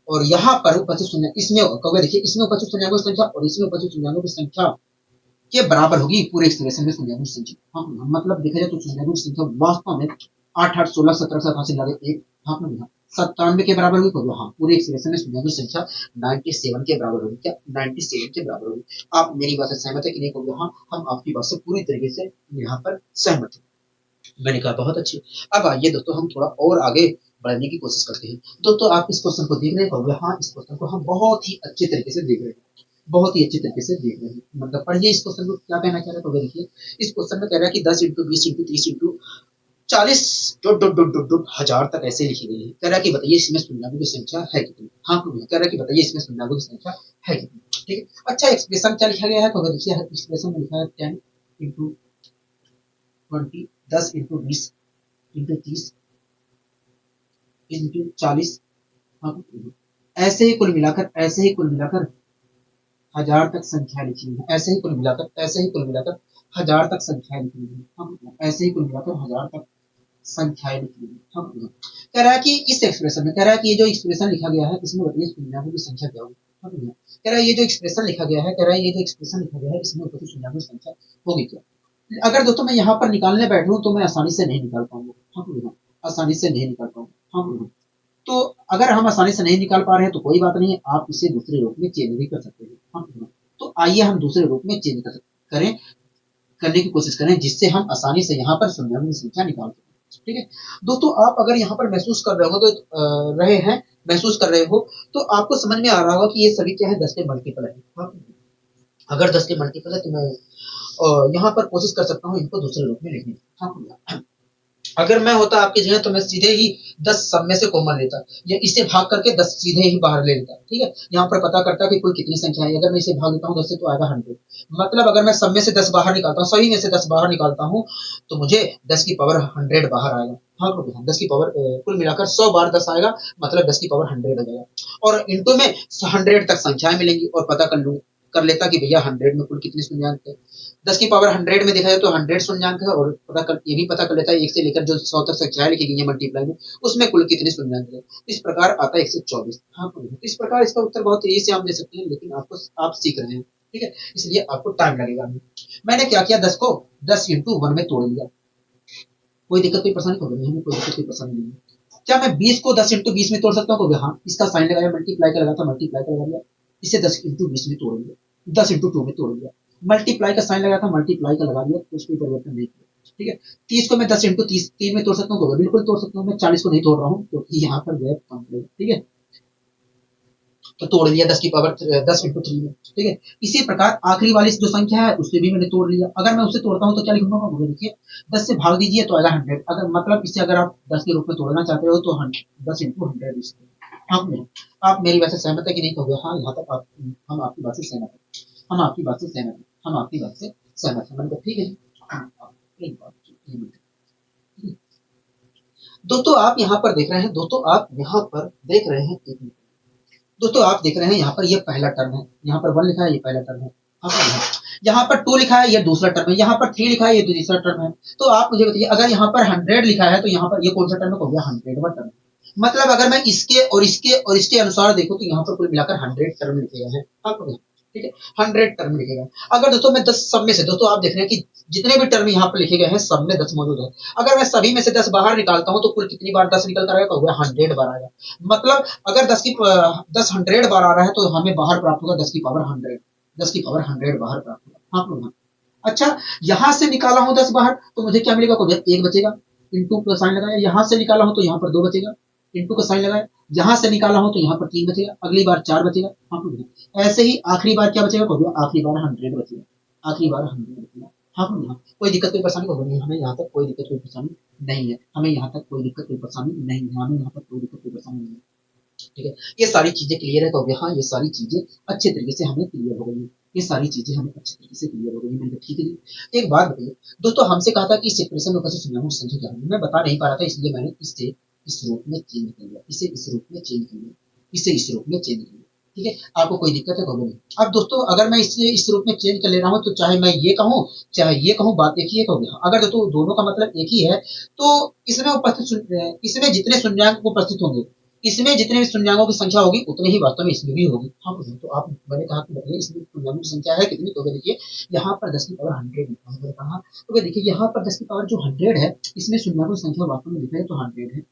[SPEAKER 1] और यहाँ पर उपस्थित शून्य, इसमें कहोगे देखिए इसमें उपस्थित शून्यों की संख्या और इसमें उपस्थित शून्यों की संख्या के बराबर होगी पूरे एक्सप्रेशन में शून्यों की संख्या। हाँ मतलब देखा जाए तो शून्यों की संख्या वास्तव में 8 8 16 17 87 लगे एक, हाँ 97 के बराबर हुई। हाँ पूरे एक्सप्रेशन में शून्यों की संख्या 97 के बराबर होगी। क्या 97 के बराबर होगी? आप मेरी बात से सहमत है कि नहीं? कहोगे हाँ, हम आपकी बात से पूरी तरीके से यहाँ पर सहमत है। मैंने कहा बहुत अच्छी। अब आइए दोस्तों हम थोड़ा और आगे बढ़ने की कोशिश करते हैं। दोस्तों आप इस क्वेश्चन को देख रहे हैं? हाँ इस क्वेश्चन को हम बहुत ही अच्छे तरीके से देख रहे हैं, बहुत ही अच्छे तरीके से देख रहे हैं। मतलब पढ़िए इस क्वेश्चन को क्या कहना चाह रहा है। देखिए इस क्वेश्चन में कह रहा है कि 10 इंटू 20 इंटू 30 इंटू 40 हजार तक ऐसे लिखी गई है। कह रहा है कि बताइए इसमें शून्यों की संख्या है कितनी? हाँ कह रहा है कि बताइए इसमें शून्यों की संख्या है कितनी? ठीक है, अच्छा एक्सप्रेशन क्या लिखा गया है? तो देखिए एक्सप्रेशन में लिखा है 10 इंटू 20, 10 इंटू 20 इंटू 30 इंटू 40। हाँ ऐसे ही कुल मिलाकर हजार तक संख्या लिखी हुई है। ऐसे ही कुल मिलाकर हजार तक संख्या लिखी हुई है। हम ऐसे ही कुल मिलाकर हजार तक संख्याएं लिखी हुई है। हम कह रहा है कि इस एक्सप्रेशन में कह रहा है कि ये जो एक्सप्रेशन लिखा गया है इसमें बताइए शून्यों की संख्या क्या होगी? कह रहा है ये जो एक्सप्रेशन लिखा गया है, कह रहा है ये जो एक्सप्रेशन लिखा गया है इसमें उपस्थित शून्यों की संख्या होगी क्या? अगर दोस्तों मैं यहाँ पर निकालने बैठूं तो मैं आसानी से नहीं निकाल पाऊंगा। हाँ आसानी से नहीं निकाल पाऊंगा। हाँ तो अगर हम आसानी से नहीं निकाल पा रहे हैं तो कोई बात नहीं है, आप इसे दूसरे रूप में चेंज भी कर सकते हैं। हाँ तो आइए हम दूसरे रूप में चेंज करें, करने की कोशिश करें जिससे हम आसानी से यहाँ पर शून्यों की संख्या निकाल सकें। ठीक है दोस्तों, आप अगर यहाँ पर महसूस कर रहे हो तो रहे हैं महसूस कर रहे हो तो आपको समझ में आ रहा होगा कि ये सभी क्या है 10 के मल्टीपल है। हाँ? अगर 10 के मल्टीपल है तो मैं यहाँ पर कोशिश कर सकता हूँ इनको दूसरे रूप में लिखने की। हाँ अगर मैं होता आपकी जगह तो मैं सीधे ही 10 सब में से कॉमन लेता या इसे भाग करके 10 सीधे ही बाहर ले लेता। ठीक है, यहाँ पर पता करता कि कुल कितनी संख्या है। अगर मैं इसे भाग लेता हूँ 10 से तो आएगा 100। मतलब अगर मैं सब में से 10 बाहर निकालता हूँ, सभी में से 10 बाहर निकालता हूँ तो मुझे 10 की पावर 100 बाहर आएगा। हाँ 10 की पावर कुल मिलाकर 100 बार 10 आएगा, मतलब 10 की पावर 100 हो जाएगा। और इंटू में 100 तक संख्याएं मिलेंगी और पता कर लेता कि भैया 100 में कुल कितनी शून्याङ्क है। 10 की पावर 100 में देखा जाए तो 100 शून्याङ्क है और ये भी पता कर लेता है 1 से लेकर जो 100 तक संख्याएं लिखी गई है मल्टीप्लाई में उसमें कुल कितनी शून्याङ्क है। इस प्रकार आता है 124। हाँ इस प्रकार इसका उत्तर बहुत तेजी से आप दे सकते हैं, लेकिन आप सीख रहे हैं। ठीक है, इसलिए आपको टाइम लगेगा। मैंने क्या किया 10 को 10 इंटू 1 में तोड़ लिया। कोई दिक्कत कोई परेशानी होगी नहीं, कोई दिक्कत कोई परेशानी नहीं। क्या मैं 20 को 10 इंटू 20 में तोड़ सकता हूँ? हाँ इसका साइन लगाया, मल्टीप्लाई का लगा था, मल्टीप्लाई का लगा दिया। इसे 10 इंटू 20 में तोड़ दिया, 10 इंटू 2 में तोड़ दिया। मल्टीप्लाई का साइन लगा था, मल्टीप्लाई का लगा दिया, कुछ भी परिवर्तन नहीं किया। ठीक है, 30 को मैं 10 इंटू 3 में तोड़ सकता हूँ? बिल्कुल तोड़ सकता हूँ। मैं 40 को नहीं तोड़ रहा हूँ क्योंकि यहाँ पर गैप कम पड़ेगा। ठीक है, तो तोड़ लिया 10 की पावर 10 इंटू 3 में, ठीक है। इसी प्रकार आखिरी वाली जो संख्या है उसे भी मैंने तोड़ लिया। अगर मैं उसे तोड़ता हूँ तो क्या लिखूंगा, देखिए 10 से भाग दीजिए तो आएगा 100। अगर मतलब इसे अगर आप 10 के रूप में तोड़ना चाहते हो तो 10 इंटू 100। आप मेरी बात से सहमत है कि नहीं कहोगे? हाँ, यहाँ तक हम आपकी बात से सहमत है, हम आपकी बात से सहमत है, हम आपकी बात से सहमत है। मैंने कहा ठीक है जी। एक बात दोस्तों आप यहाँ पर देख रहे हैं, दोस्तों आप यहाँ पर देख रहे हैं, एक मिनट दोस्तों आप देख रहे हैं यहाँ पर ये पहला टर्म है, यहाँ पर 1 लिखा है, ये पहला टर्म है। यहाँ पर 2 लिखा है, ये दूसरा टर्म है। यहाँ पर 3 लिखा है, ये तीसरा टर्म है। तो आप मुझे बताइए, अगर यहाँ पर 100 लिखा है तो यहाँ पर ये कौन सा टर्म हो गया? 100वां टर्म। मतलब अगर मैं इसके और इसके और इसके अनुसार देखूं तो यहाँ पर कुल मिलाकर 100 टर्म लिखे गए हैं आपको, ठीक है, 100 टर्म लिखे गए। अगर दोस्तों मैं 10 सब में से, दोस्तों आप देख रहे हैं कि जितने भी टर्म यहाँ पर लिखे गए हैं सब में 10 मौजूद है। अगर मैं सभी में से 10 बाहर निकालता हूँ तो कुल कितनी बार 10 निकल कर आएगा? हो गया 100 बार आएगा। मतलब अगर 10 100 बार आ रहा है तो हमें बाहर प्राप्त होगा 10 की पावर 100, 10 की पावर 100 बाहर प्राप्त होगा। हाँ लोग, अच्छा यहाँ से निकाला हूँ 10 बाहर तो मुझे क्या मिलेगा? एक बचेगा, इंटू का साइन लगाया। यहाँ से निकाला हूँ तो यहाँ पर 2 बचेगा, इंटू का साइन लगाया। यहाँ से निकाला हूँ तो यहाँ पर 3 बचेगा, अगली बार 4 बचेगा। हाँ, ऐसे ही आखिरी बार क्या बचेगा? आखिरी बार 100 बचेगा, आखिरी बार 100 बचेगा। हाँ, कोई दिक्कत कोई परेशानी होगी नहीं, हमें यहाँ तक कोई दिक्कत कोई परेशानी नहीं है, हमें यहाँ तक कोई दिक्कत कोई परेशानी नहीं है, हमें यहाँ पर कोई दिक्कत कोई परेशानी नहीं है, ठीक है। ये सारी चीजें क्लियर है, तो हाँ ये सारी चीजें अच्छे तरीके से हमें क्लियर हो गई, ये सारी चीजें हमें अच्छे तरीके से क्लियर हो गई। मैंने कहा ठीक है जी। एक बात बताइए दोस्तों, हमसे कहा था कि इस एक्सप्रेशन में उपस्थित संख्याओं की संख्या क्या है, मैं बता नहीं पा रहा था, इसलिए मैंने इसे इस रूप में चेंज कर लिया, इसे इस रूप में चेंज कर लिया, इसे इस रूप में चेंज कर लिया, ठीक है। आपको कोई दिक्कत है? कोई नहीं। अब दोस्तों अगर मैं इसे इस रूप में चेंज कर ले रहा हूँ तो चाहे मैं ये कहूँ चाहे ये कहूँ, बात एक ही है। अगर दोस्तों दोनों का मतलब एक ही है तो इसमें उपस्थित, इसमें जितने शून्याङ्क उपस्थित होंगे, इसमें जितने भी शून्याङ्कों की संख्या होगी उतनी ही वास्तव में इसमें भी होगी। हाँ, तो आप मैंने कहा कि बताइए इसमें शून्याङ्कों की संख्या है कितनी? तो देखिए यहाँ पर 10 की पावर 100 लिखा है, मैंने कहा तो देखिए यहाँ पर 10 की पावर जो 100 है इसमें शून्याङ्कों की संख्या वास्तव में लिखा है तो 100 है।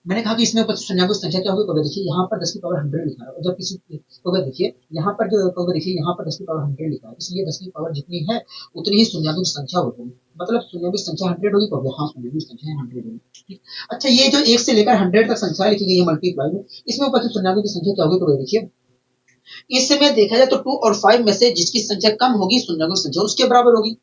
[SPEAKER 1] मैंने कहा कि इसमें उपस्थित शून्याङ्कों की संख्या क्या होगी? तो देखिए यहाँ पर 10 की पावर 100 लिखा है, और जब किसी तो देखिए यहाँ पर जो तो देखिए यहाँ पर 10 की पावर 100 लिखा है, इसलिए 10 की पावर जितनी है उतनी ही शून्याङ्कों की संख्या होगी। मतलब शून्याङ्कों की संख्या 100 होगी, तो हाँ शून्याङ्कों की संख्या 100 होगी। अच्छा, ये जो 1 से लेकर 100 तक संख्या लिखी गई है मल्टीप्लाई में, इसमें उपस्थित शून्याङ्कों की संख्या क्या होगी? तो देखिए इसमें देखा जाए तो 2 और 5 में से जिसकी संख्या कम होगी शून्याङ्कों की संख्या उसके बराबर होगी।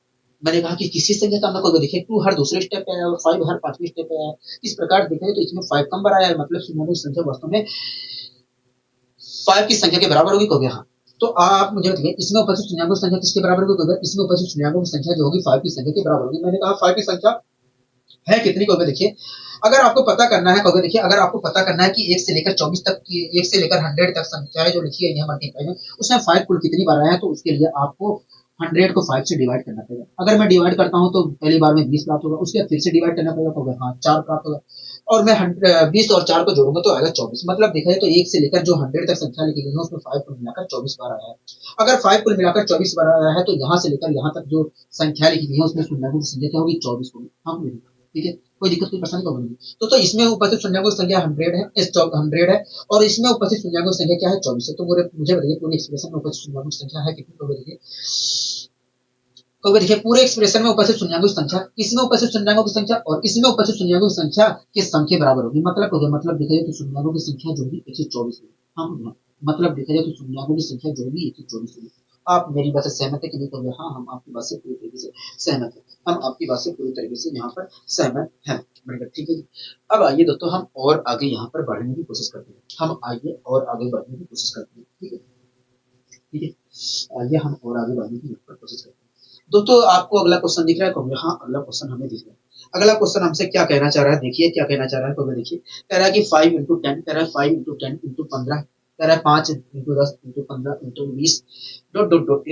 [SPEAKER 1] मैंने कहा कि किसी संख्या का मतलब देखिए 2 हर दूसरे स्टेप पे आया और 5 हर पांचवें स्टेप पे आया। इस प्रकार देखा जाए तो इसमें 5 कम बार आया है, मतलब शून्याङ्कों की संख्या वास्तव में 5 की संख्या के बराबर होगी। कहोगे हाँ, तो आप मुझे बताइए इसमें उपस्थित शून्याङ्कों की संख्या किसके बराबर होगी? इसमें उपस्थित शून्याङ्कों की संख्या जो होगी 5 की संख्या के बराबर होगी। मैंने कहा 5 की संख्या है कितनी? कहोगे देखिए अगर आपको पता करना है, कहोगे देखिए अगर आपको पता करना है कि 1 से लेकर 24 तक की, 1 से लेकर 100 तक संख्याएं जो लिखी है मल्टीप्लाई में, उसमें 5 कुल कितनी बार आया है, तो उसके लिए आपको 100 को 5 से डिवाइड करना पड़ेगा। अगर मैं डिवाइड करता हूँ तो पहली बार में 20 प्राप्त होगा, उसके बाद फिर से डिवाइड करना पड़ेगा, तो हाँ 4 प्राप्त होगा, और मैं 20 और 4 को जोड़ूंगा तो आएगा 24। मतलब देखा जाए तो 1 से लेकर जो 100 तक संख्या लिखी गई है उसमें 5 कुल मिलाकर 24 बार आया है। अगर 5 कुल मिलाकर 24 बार आया है तो यहाँ से लेकर यहाँ तक जो संख्या लिखी गई है उसमें शून्याङ्कों की संख्या क्या होगी? 24 होगी। हाँ, ठीक है, कोई दिक्कत कोई परेशानी होगी नहीं। तो इसमें उपस्थित शून्याङ्कों की संख्या 100 है, 100 है, और इसमें उपस्थित शून्याङ्कों की संख्या क्या है? 24 है। तो मुझे बताइए पूरी एक्सप्रेशन में उपस्थित शून्याङ्कों की संख्या है कितनी? तो देखिए पूरे एक्सप्रेशन में उपस्थित शून्याङ्कों की संख्या, इसमें उपस्थित शून्याङ्कों की संख्या और इसमें उपस्थित शून्याङ्कों की संख्या के सम के बराबर होगी। मतलब देखा जाए तो शून्याङ्कों की संख्या जो होगी 124 होगी। हाँ, मतलब देखा जाए तो शून्याङ्कों की संख्या जो होगी 124 होगी। आप मेरी बात से सहमत है कि नहीं? कहोगे हाँ, हम आपकी बात से पूरी तरीके से सहमत है, हम आपकी बात से पूरी तरीके से यहाँ पर सहमत हैं। ठीक है। अब आइए दोस्तों हम और आगे यहाँ पर बढ़ने की कोशिश करते हैं, हम आइए और आगे बढ़ने की कोशिश करते हैं, ठीक है, ठीक है, आइए हम और आगे बढ़ने की यहाँ पर कोशिश करते हैं। दोस्तों आपको अगला क्वेश्चन दिख रहा है? कहोगे हाँ अगला क्वेश्चन हमें दिख रहा है। अगला क्वेश्चन हमसे क्या कहना चाह रहा है, देखिए क्या कहना चाह रहा है। कहोगे देखिए कह रहा है कि 5 इंटू 10, कह रहा है 5 इंटू 10 इंटू 15, कह रहा है 5 into 10 into 15 into 20 dot dot dot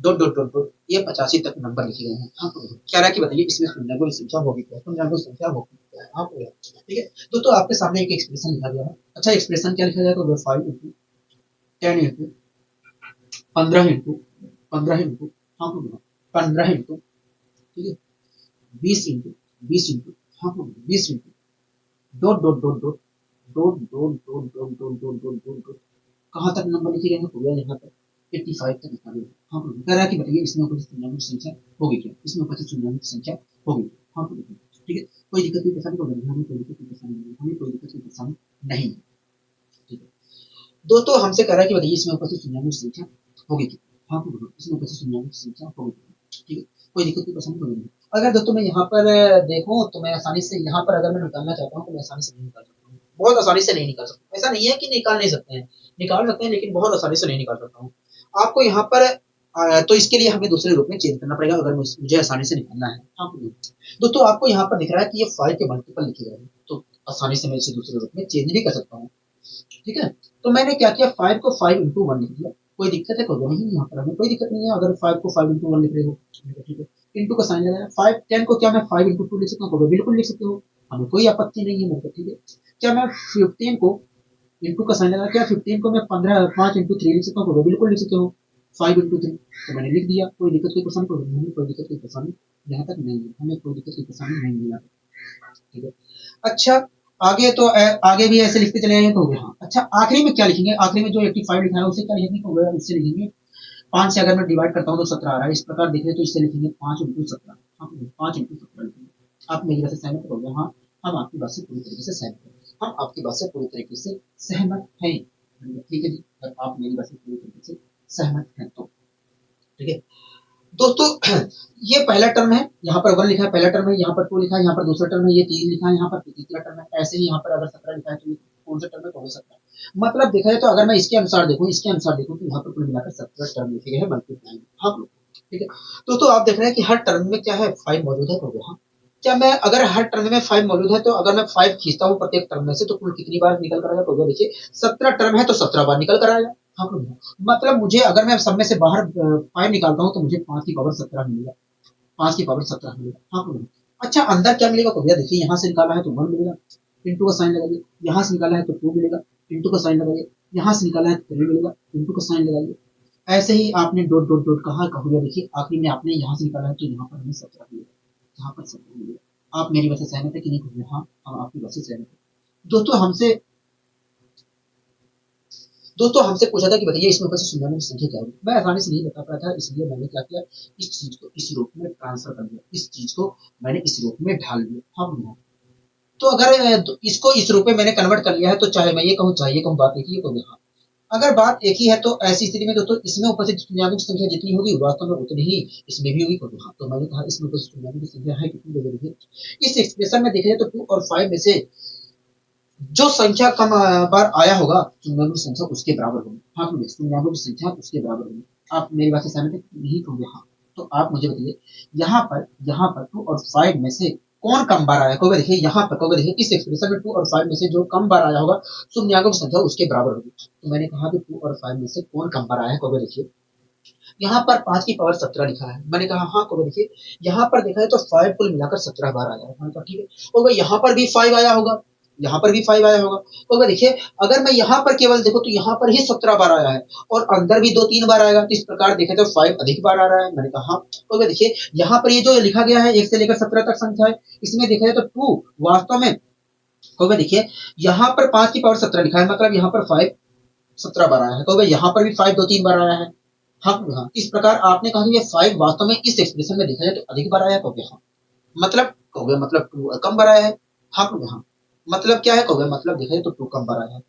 [SPEAKER 1] dot dot dot dot ये 85 तक नंबर लिखे गए हैं। हाँ, कह रहा है कि बताइए इसमें शून्याङ्कों की संख्या होगी क्या? शून्याङ्कों की संख्या होगी क्या? हाँ, ठीक है। दोस्तों आपके सामने एक एक्सप्रेशन लिखा गया है। अच्छा, एक्सप्रेशन क्या लिखा जाएगा? 5 इंटू 10 इंटू 15 इंटू 15 इंटू हाँ 15 इंटू, ठीक है, 20 इंटू 20 इंटू हाँ 20 into dot dot dot dot dot dot dot dot dot dot dot dot dot कहाँ तक नंबर लिखे गए हैं? पूरा यहाँ तक 85 तक लिखा गया है। हाँ, कह रहा है कि बताइए इसमें उपस्थित शून्याङ्कों की संख्या होगी क्या? इसमें उपस्थित शून्याङ्कों की संख्या होगी क्या? हाँ, ठीक है, कोई दिक्कत कोई परेशानी होगी? हमें कोई दिक्कत कोई परेशानी नहीं, हमें कोई दिक्कत कोई परेशानी नहीं है, ठीक है। दोस्तों हमसे कह रहा है कि बताइए इसमें उपस्थित शून्याङ्क की संख्या होगी कितनी। हाँ इसमें उपस्थित शून्याङ्क की संख्या होगी कितनी, ठीक है, कोई दिक्कत की परेशानी कोई नहीं। अगर दोस्तों मैं यहाँ पर देखूं तो मैं आसानी से यहाँ पर अगर मैं निकालना चाहता हूँ तो मैं आसानी से नहीं निकाल सकता हूँ, बहुत आसानी से नहीं निकाल सकता। ऐसा नहीं है कि निकाल नहीं सकते हैं, निकाल सकते हैं लेकिन बहुत आसानी से नहीं निकाल सकता हूँ। आपको यहाँ पर तो इसके लिए हमें दूसरे रूप में चेंज करना पड़ेगा अगर मुझे आसानी से निकालना है। हाँ दोस्तों आपको यहाँ पर दिख रहा है कि ये 5 के मल्टीपल लिखे गए हैं, तो आसानी से मैं इसे दूसरे रूप में चेंज भी कर सकता हूँ, ठीक है। तो मैंने क्या किया, 5 को 5 इंटू 1 लिख दिया, कोई दिक्कत है कोई नहीं, यहाँ पर हमें कोई दिक्कत नहीं है अगर 5 को 5 इंटू 1 लिख रहे हो, ठीक है। इंटू का साइन लगाया, 5 10 को क्या मैं 5 इंटू 2 लिख सकता हूँ, बिल्कुल लिख सकते हो, हमें कोई आपत्ति नहीं है मेरे को, ठीक है। क्या मैं 15 को इंटू का साइन लगा, क्या 15 को मैं 15 5 इंटू 3 लिख सकता हूँ, बिल्कुल लिख सकते हो, 5 इंटू 3, तो मैंने लिख दिया, कोई दिक्कत की परेशानी कोई नहीं, कोई दिक्कत की परेशानी यहाँ तक नहीं है, हमें कोई दिक्कत की परेशानी नहीं है, ठीक है। अच्छा आगे तो आगे भी ऐसे लिखते चले जाएंगे तो हो गया। हाँ अच्छा आखिरी में क्या लिखेंगे, आखिरी में जो 85 लिखा है उसे क्या लिखेंगे, तो गया उससे लिखेंगे 5 से अगर मैं डिवाइड करता हूँ तो 17 आ रहा है, इस प्रकार देखें तो इससे लिखेंगे 5 इंटू 17, हाँ 5 इंटू 17 लिखेंगे। आप मेरी बात से सहमत हो गए, हाँ हम आपकी बात से पूरी तरीके से सहमत हैं, हम आपकी बात से पूरी तरीके से सहमत हैं, ठीक है जी, अगर आप मेरी बात से पूरी तरीके से सहमत हैं तो, ठीक है। दोस्तों ये पहला टर्म है, यहाँ पर 1 लिखा है पहला टर्म है, यहाँ पर 2 लिखा है, यहाँ पर दूसरा टर्म है, ये 3 लिखा है, यहाँ पर तीसरा टर्म है, ऐसे ही यहाँ पर अगर 17 लिखा है तो कौन सा टर्म है, कौन सा टर्म है। मतलब देखा जाए तो अगर मैं इसके अनुसार देखूं तो यहाँ पर कुल मिलाकर 17 टर्म लिखे गए हैं मल्टीप्लाई, हाँ ठीक है। दोस्तों आप देख रहे हैं कि हर टर्म में क्या है 5 मौजूद है, हाँ क्या मैं अगर हर टर्म में 5 मौजूद है तो अगर मैं 5 खींचता हूँ प्रत्येक टर्म में से तो कुल कितनी बार निकल कर आएगा, तो देखिए 17 टर्म है तो 17 बार निकल कर आएगा, हाँ मतलब मुझे अगर मैं सब में से बाहर 5 निकालता हूँ तो मुझे 5 की पावर 17 मिलेगा, 5 की पावर 17 मिलेगा, हाँ अच्छा अंदर क्या मिलेगा, तो भैया देखिए यहाँ से निकाला है तो 1 मिलेगा, इंटू का साइन लगाइए, यहाँ से निकाला है तो 2 मिलेगा, इंटू का साइन लगाइए, यहाँ से निकाला है तो 3 मिलेगा, इंटू का साइन लगाइए, ऐसे ही आपने डॉट डॉट डॉट कहा भैया देखिए आखिरी में आपने यहाँ से निकाला है तो यहाँ पर हमें 17 मिलेगा, यहाँ पर 17 मिलेगा। आप मेरी बात से सहमत है कि नहीं, हाँ हम आपकी बात से सहमत है। दोस्तों हमसे पूछा था कि बताइए इसमें ऊपर से शून्याङ्क की संख्या क्या होगी, मैं आसानी से नहीं बता पाया था, इसलिए मैंने क्या किया, इस चीज को इस रूप में ट्रांसफर कर दिया, इस चीज को मैंने इस रूप में ढाल दिया, हाँ तो अगर इसको इस रूप में मैंने कन्वर्ट कर लिया है तो चाहे मैं ये कहूँ चाहे ये कहूँ बात एक ही है, हाँ अगर बात एक ही है तो ऐसी स्थिति में दोस्तों इसमें उपस्थित शून्याङ्क की संख्या जितनी होगी वास्तव में उतनी ही इसमें भी होगी, हाँ तो मैंने कहा इसमें उपस्थित शून्याङ्क की संख्या है कितनी, देखिए इस एक्सप्रेशन में देखा जाए तो 2 और 5 में से जो संख्या कम बार आया होगा शून्याङ्क की संख्या उसके बराबर होगी, हाँ शून्याङ्कों की संख्या उसके बराबर होगी। आप मेरी बात से सहमत है नहीं होंगे, हाँ तो आप मुझे बताइए यहाँ पर 2 और 5 में से कौन कम बार आया, कोई देखिए यहाँ पर कोई देखिए इस एक्सप्रेशन में 2 और 5 में से जो कम बार आया होगा शून्याङ्कों की संख्या उसके बराबर होगी, तो मैंने कहा कि 2 और 5 में से कौन कम बार आया है, कोई देखिए यहाँ पर 5 की पावर 17 लिखा है, मैंने कहा हाँ को देखिए यहाँ पर देखा है तो 5 कुल मिलाकर 17 बार आया है, मैंने कहा ठीक है, और यहाँ पर भी 5 आया होगा, यहाँ पर भी 5 आया होगा, तो देखिए अगर मैं यहाँ पर केवल देखो तो यहाँ पर ही 17 बार आया है और अंदर भी 2-3 बार आएगा, तो इस प्रकार देखे तो 5 अधिक बार आ रहा है, मैंने कहा हाँ, तो देखिए यहाँ पर ये जो लिखा गया है 1 से लेकर 17 तक संख्या है, इसमें देखा जाए तो 2 वास्तव में तो देखिए यहाँ पर 5 की पावर 17 लिखा है, मतलब यहाँ पर 5 17 बार आया है, तो यहाँ पर भी 5 2-3 बार आया है, हाँ इस प्रकार आपने कहा कि ये 5 वास्तव में इस एक्सप्रेशन में देखा जाए तो अधिक बार आया, कहोगे हाँ मतलब कहोगे मतलब 2 कम बार आया है, हाँ मतलब क्या है कहोगे मतलब देखा जाए तो 2 कम बार आया है,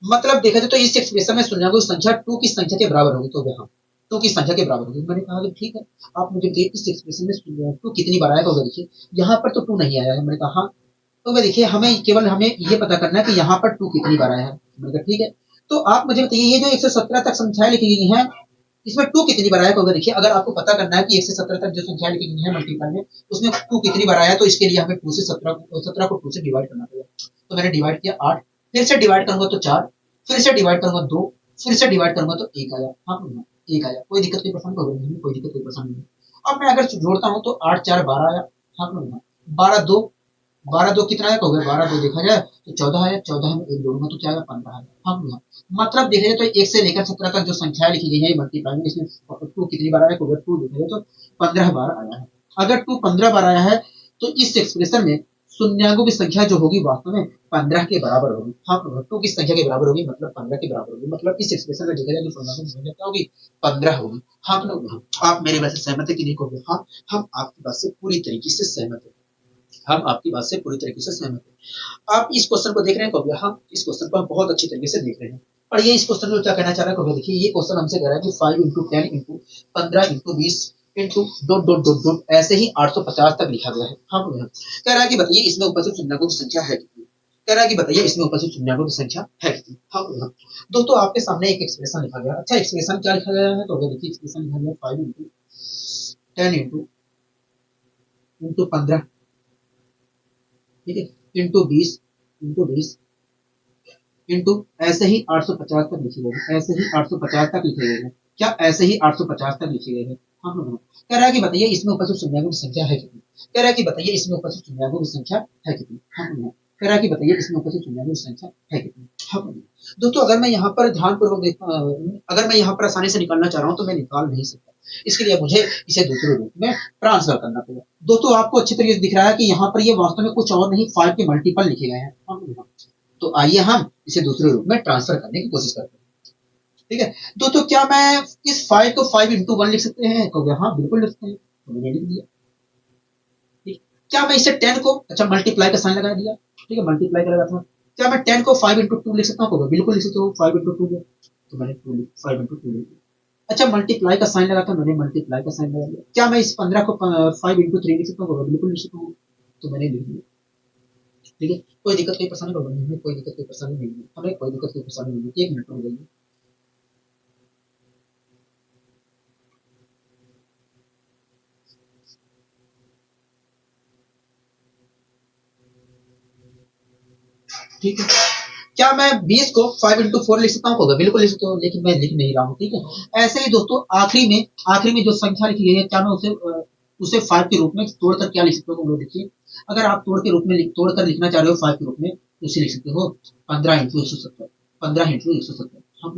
[SPEAKER 1] मतलब देखा जाए तो इस एक्सप्रेशन में शून्याङ्कों की संख्या 2 की संख्या के बराबर होगी, तो हाँ 2 की संख्या के बराबर होगी, मैंने कहा कि ठीक है आप मुझे बताइए इस एक्सप्रेशन में 2 कितनी बार आया, कहोगे देखिए यहाँ पर तो 2 नहीं आया है, मैंने कहा हाँ तो देखिए हमें ये पता करना है कि यहाँ पर 2 कितनी बार आया है, मैंने कहा ठीक है। तो आप मुझे बताइए ये जो 117 तक संख्याएं लिखी गई हैं इसमें 2 कितनी बार आया, तो देखिए अगर आपको पता करना है कि 1 से 17 तक जो संख्या लिखी गई है मल्टीप्लाई में उसमें 2 कितनी बार आया, तो इसके लिए हमें 2 से 17 को 2 से डिवाइड करना पड़ेगा, तो मैंने डिवाइड किया 8, फिर से डिवाइड करूंगा तो 4, फिर से डिवाइड करूंगा 2, फिर से डिवाइड करूंगा तो 1 आया, हाँ 1 आया, कोई दिक्कत की परेशानी नहीं, कोई दिक्कत की परेशानी नहीं। अब मैं अगर जोड़ता हूँ तो 8 4 12 आया, हाँ 12 2 12 2 कितना है, 12 2 देखा जाए तो 14 है, 14 में 1 जोड़ूंगा तो क्या आएगा 15 है, हाँ मतलब देखा जाए तो 1 से लेकर 17 तक जो संख्या लिखी गई है मल्टीप्लाई में इसमें 2 कितनी बार आया, 2 देखा जाए तो 15 बार आया है। अगर 2 15 बार आया है तो इस एक्सप्रेशन में शून्याङ्कों की संख्या जो होगी वास्तव में 15 के बराबर होगी, हाँ 2 की संख्या के बराबर होगी, मतलब 15 के बराबर होगी, मतलब इस एक्सप्रेशन में देखा जाए तो शून्याङ्कों की संख्या क्या होगी 15 होगी, हाँ आप मेरी बात से सहमत है कि नहीं कहोगे, हाँ हम आपकी बात से पूरी तरीके से सहमत है, हम आपकी बात से पूरी तरीके से सहमत हैं। आप इस क्वेश्चन को देख रहे हैं कहोगे हाँ इस क्वेश्चन को हम बहुत अच्छी तरीके से देख रहे हैं, पढ़िए इस क्वेश्चन में क्या कहना चाह रहा है, देखिए ये क्वेश्चन हमसे कह रहा है कि 5 into 10 into 15 into 20 into dot dot dot dot ऐसे ही 850 तक लिखा गया है। हाँ कह रहा है कि बताइए इसमें उपस्थित शून्यों की संख्या है कितनी। कह रहा है कि बताइए इसमें उपस्थित शून्यों की संख्या है कितनी। हाँ दोस्तों आपके सामने एक एक्सप्रेशन लिखा गया। अच्छा एक्सप्रेशन क्या लिखा गया है, तो देखिए एक्सप्रेशन लिखा गया 5 इंटू 10 इंटू 15, ठीक है, इंटू 20 इंटू ऐसे ही 850 तक लिखे गए हैं, ऐसे ही 850 तक लिखे गए हैं। क्या ऐसे ही 850 तक लिखे गए हैं। हाँ हाँ कह रहा है कि बताइए इसमें उपस्थित शून्यों की संख्या है कितनी। कह रहा है कि बताइए इसमें उपस्थित शून्यों की संख्या है कितनी। हाँ हाँ कह रहा है कि बताइए इसमें उपस्थित शून्यों की संख्या है कितनी। हाँ दोस्तों अगर मैं यहाँ पर ध्यानपूर्वक अगर मैं यहाँ पर आसानी से निकालना चाह रहा हूँ तो मैं निकाल नहीं सकता। इसके लिए मुझे इसे दूसरे रूप में ट्रांसफर करना पड़ेगा। दोस्तों आपको अच्छी तरीके से दिख रहा है कि यहाँ पर ये वास्तव में कुछ और नहीं 5 के मल्टीपल लिखे गए हैं। तो आइए हम इसे दूसरे रूप में ट्रांसफर करने की कोशिश करते हैं। ठीक है दोस्तों क्या मैं इस 5 को 5 इंटू 1 लिख सकते हैं, तो हाँ बिल्कुल लिख सकते हैं, तो मैंने लिख दिया। ठीक क्या मैं इसे 10 को अच्छा मल्टीप्लाई का साइन लगा दिया, ठीक है मल्टीप्लाई का लगा था। क्या मैं 10 को 5 इंटू 2 लिख सकता हूँ, बिल्कुल लिख सकता हूँ 5 इंटू 2, तो मैंने 5 इंटू 2 लिख दिया। अच्छा मल्टीप्लाई का साइन लगा था, मैंने मल्टीप्लाई का साइन लगा दिया। क्या मैं इस 15 को 5 इंटू 3 लिख सकता हूँ, बिल्कुल लिख सकता हूँ, तो मैंने लिख दिया। ठीक है कोई दिक्कत कोई परेशानी नहीं है, कोई दिक्कत कोई परेशानी नहीं है, हमें कोई दिक्कत कोई परेशानी नहीं है। 1 मिनट हो जाइए। ठीक है क्या मैं 20 को 5 इंटू 4 लिख सकता हूँ, बिल्कुल लिख सकता हूँ, लेकिन मैं लिख नहीं रहा हूँ। ठीक है ऐसे ही दोस्तों आखिरी में जो संख्या लिखी गई है, क्या मैं उसे 5 के रूप में तोड़कर क्या लिख सकता हूँ, देखिए अगर आप तोड़कर लिखना चाह रहे हो 5 के रूप में तो इसे लिख सकते हो 15 इंटू 170, 15 इंटू 170। हाँ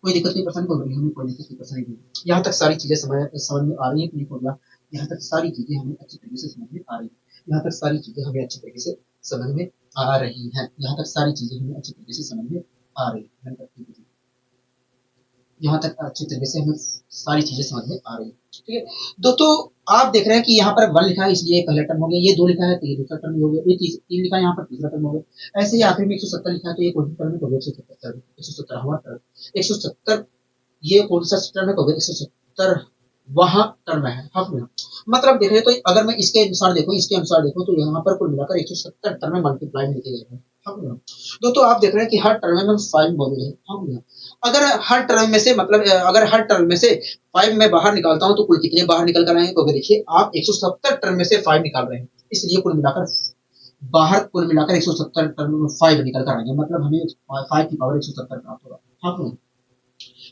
[SPEAKER 1] कोई दिक्कत नहीं परेशानी हो रही है, हमें कोई दिक्कत नहीं परेशानी नहीं। यहाँ तक सारी चीजें समझ में आ रही है कि नहीं होगा, यहाँ तक सारी चीजें हमें अच्छी तरीके से समझ में आ रही है, यहाँ तक सारी चीजें हमें अच्छी तरीके से समझ में आ रही हैं, यहाँ तक सारी चीजें हमें अच्छी तरीके से समझ में आ रही है, यहाँ तक अच्छी तरीके से हमें सारी चीजें समझ में आ रही है। ठीक है दोस्तों आप देख रहे हैं कि यहाँ पर 1 लिखा है इसलिए पहला टर्म हो गया, ये 2 लिखा है तो ये दूसरा टर्म हो गया, ये 3 लिखा है यहाँ पर तीसरा टर्म हो गया। ऐसे ही आखिर में 170 लिखा है तो ये कौन सा टर्म है, तो 170, 170वां टर्म, 170 ये कौन सा टर्म है, तो 170 वहां टर्म है। हाँ मतलब देख रहे तो अगर मैं इसके अनुसार देखो तो यहाँ पर कुल मिलाकर 170 टर्म में मल्टीप्लाई लिखे गए हैं। हाँ दोस्तों आप देख रहे हैं कि हर टर्म में 5 मौजूद है। हाँ अगर हर टर्म में से अगर हर टर्म में से 5 मैं बाहर निकालता हूँ तो कुल कितने बाहर निकल कर आए, तो देखिए आप 170 टर्म में से 5 निकाल रहे हैं, इसलिए कुल मिलाकर 170 टर्म में 5 निकल कर आएंगे, मतलब हमें 5 की पावर 170 प्राप्त होगा। हाँ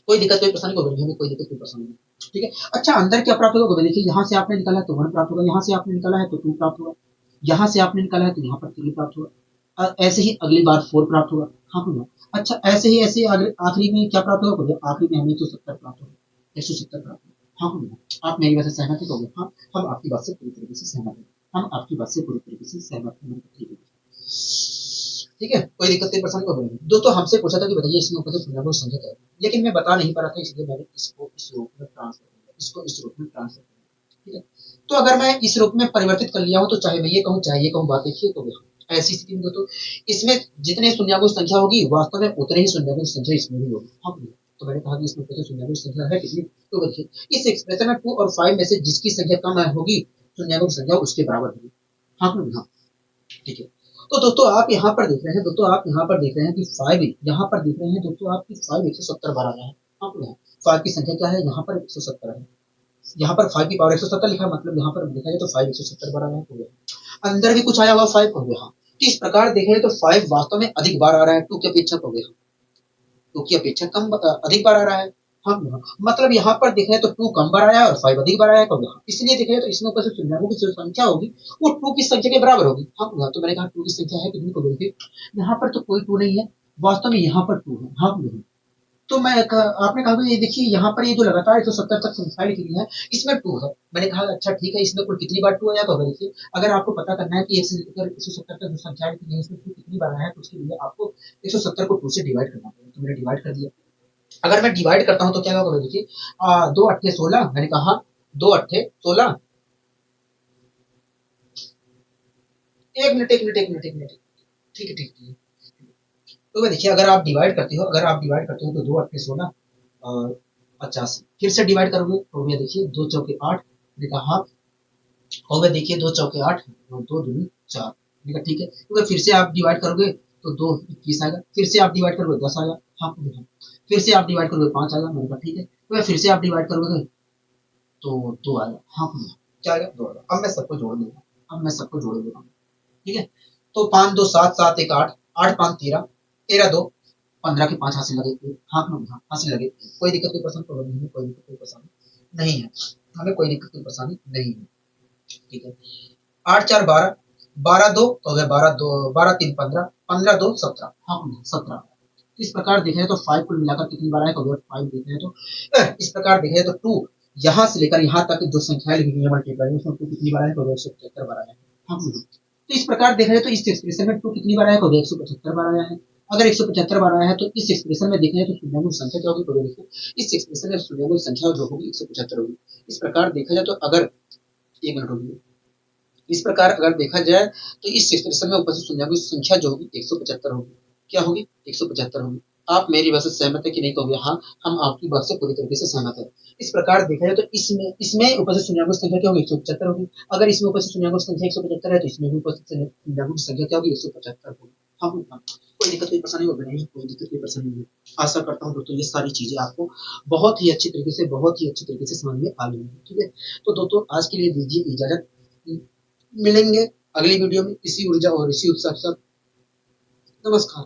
[SPEAKER 1] कोई दिक्कत कोई परेशानी होगी, हमें कोई दिक्कत कोई परेशानी नहीं। ठीक है अच्छा अंदर क्या प्राप्त होगा, देखिए यहाँ से आपने निकाला है तो 1 प्राप्त होगा, यहाँ से आपने निकाला है तो 2 प्राप्त होगा, यहाँ से आपने निकाला है तो यहाँ पर 3 प्राप्त होगा, ऐसे ही अगली बार 4 प्राप्त होगा। हाँ अच्छा ऐसे आखिरी में क्या प्राप्त होगा, आखिरी में हमें 170 प्राप्त होगा, 170 प्राप्त होगा। हाँ आप मेरी बात से सहमत है, तो हाँ हम आपकी बात से पूरी तरीके से सहमत है, हम आपकी बात से पूरी तरीके से सहमत हैं। ठीक है कोई दिक्कत नहीं परेशानी होगी नहीं। दोस्तों हमसे पूछा था कि बताइए इसमें उपस्थित शून्यों की संख्या क्या है, लेकिन मैं बता नहीं पा रहा था, इसलिए मैंने इसको इस रूप में ट्रांसफर किया, इसको इस रूप में ट्रांसफर किया। ठीक है तो अगर मैं इस रूप में परिवर्तित कर लिया हूँ तो चाहे मैं ये कहूँ चाहे ये कहूँ, बात देखिए तो ऐसी स्थिति में दोस्तों इसमें जितने शून्यों की संख्या होगी वास्तव में उतने ही शून्यों की संख्या इसमें भी होगी। हाँ तो मैंने कहा कि इसमें उपस्थित शून्यों की संख्या है कितनी, तो देखिए इस एक्सप्रेशन में 2 और 5 में से जिसकी संख्या कम होगी शून्यों की संख्या उसके बराबर होगी। हाँ ठीक है तो दोस्तों आप यहाँ पर देख रहे हैं, कि 5 यहाँ पर देख रहे हैं दोस्तों आप 5 170 बार आया है। हाँ 5 की संख्या क्या है, यहाँ पर 170 है, यहाँ पर 5 की पावर 170 लिखा है, मतलब यहाँ पर देखा जाए तो 5 170 बार आया है, अंदर भी कुछ आया हुआ 5 हो गया। तो इस प्रकार देखें तो 5 वास्तव में अधिक बार आ रहा है 2 की अपेक्षा हो गया, 2 की अपेक्षा कम अधिक बार आ रहा है। हाँ मतलब यहाँ पर देखें तो 2 कम बार आया है और 5 अधिक बार आया है, इसलिए देखें तो इसमें ऊपर से शून्यों की जो संख्या होगी वो 2 की संख्या के बराबर होगी। हाँ तो मैंने कहा 2 की संख्या है कितनी, को देखिए यहाँ पर तो कोई 2 नहीं है, वास्तव में यहाँ पर 2 है। हाँ तो आपने कहा ये देखिए यहाँ पर ये जो लगातार 170 तक संख्या लिखी है इसमें 2 है, मैंने कहा अच्छा ठीक है इसमें कुल कितनी बार 2 आया, तो देखिए अगर आपको पता करना है कि 1 से लेकर 170 तक जो संख्या लिखी है इसमें 2 कितनी बार आया है, तो उसके लिए आपको 170 को 2 से डिवाइड करना पड़ेगा, तो मैंने डिवाइड कर दिया। अगर मैं डिवाइड करता हूं तो क्या होगा, देखिए 2 अट्ठे 16, मैंने कहा 2 अट्ठे 16, एक मिनट, ठीक है तो वह देखिए अगर आप डिवाइड करते हो तो 2 अट्ठे 16 और 85 फिर से डिवाइड करोगे तो ये देखिए 2 चौके 8 देखा हाफ और वह देखिए 2 चौके 8 और 2 दूनी 4 देखा ठीक है। तो फिर से आप डिवाइड करोगे तो 2 21 आएगा, फिर से आप डिवाइड करोगे 10 आएगा हाफ देखा, फिर से आप डिवाइड करोगे 5 आएगा मैंने कहा ठीक है। तो फिर से आप डिवाइड करोगे तो 2 आएगा हाफ क्या आएगा 2 आएगा। अब मैं सबको जोड़ दूंगा, ठीक है। तो 5 2 7 7 1 8 8 5 13 13 2 15 के 5 हाथ से लगे हाथ में हाथ से लगे कोई दिक्कत कोई परेशानी नहीं है, कोई दिक्कत कोई परेशानी नहीं है, हमें कोई दिक्कत कोई परेशानी नहीं है ठीक है। 8 4 12 12 2 तो हो गया 12 2 12 3 15 15 2 17 हाँ 17। इस प्रकार देखा जाए तो 5 कुल मिलाकर कितनी बार आएगा 5 देखा जाए तो इस प्रकार देखा जाए तो 2 यहाँ से लेकर यहाँ तक जो संख्याएं लिखी है मल्टीप्लाई उसमें 2 कितनी बार आएगा 175 बार आया है हाँ। तो इस प्रकार देखा जाए तो इस एक्सप्रेशन में 2 कितनी बार आया 175 बार आया है। अगर 175 बार आया है तो इस एक्सप्रेशन में देखा जाए तो शून्य संख्या क्या होगी तो देखो इस एक्सप्रेशन में शून्य संख्या जो होगी 175 होगी। इस प्रकार देखा जाए तो अगर 1 मिनट होगी इस प्रकार अगर देखा जाए तो इस एक्सप्रेशन में उपस्थित शून्य संख्या जो होगी 175 होगी। क्या होगी 175 होगी। आप मेरी बात से सहमत है कि नहीं कहोगे हाँ हम आपकी बात से पूरी तरीके से सहमत है। इस प्रकार देखा जाए तो इसमें उपस्थित शून्य संख्या क्या होगी 175 होगी। अगर इसमें उपस्थित शून्य संख्या 175 है तो इसमें भी उपस्थित शून्य संख्या क्या होगी 175 होगी। हाँ कोई दिक्कत कोई परेशानी होगी नहीं, कोई दिक्कत कोई परेशानी नहीं। आशा करता हूँ दोस्तों ये सारी चीजें आपको बहुत ही अच्छी तरीके से समझ में आ गई है ठीक है। तो दोस्तों आज के लिए दीजिए इजाजत, मिलेंगे अगली वीडियो में इसी ऊर्जा और इसी उत्साह के साथ। नमस्कार।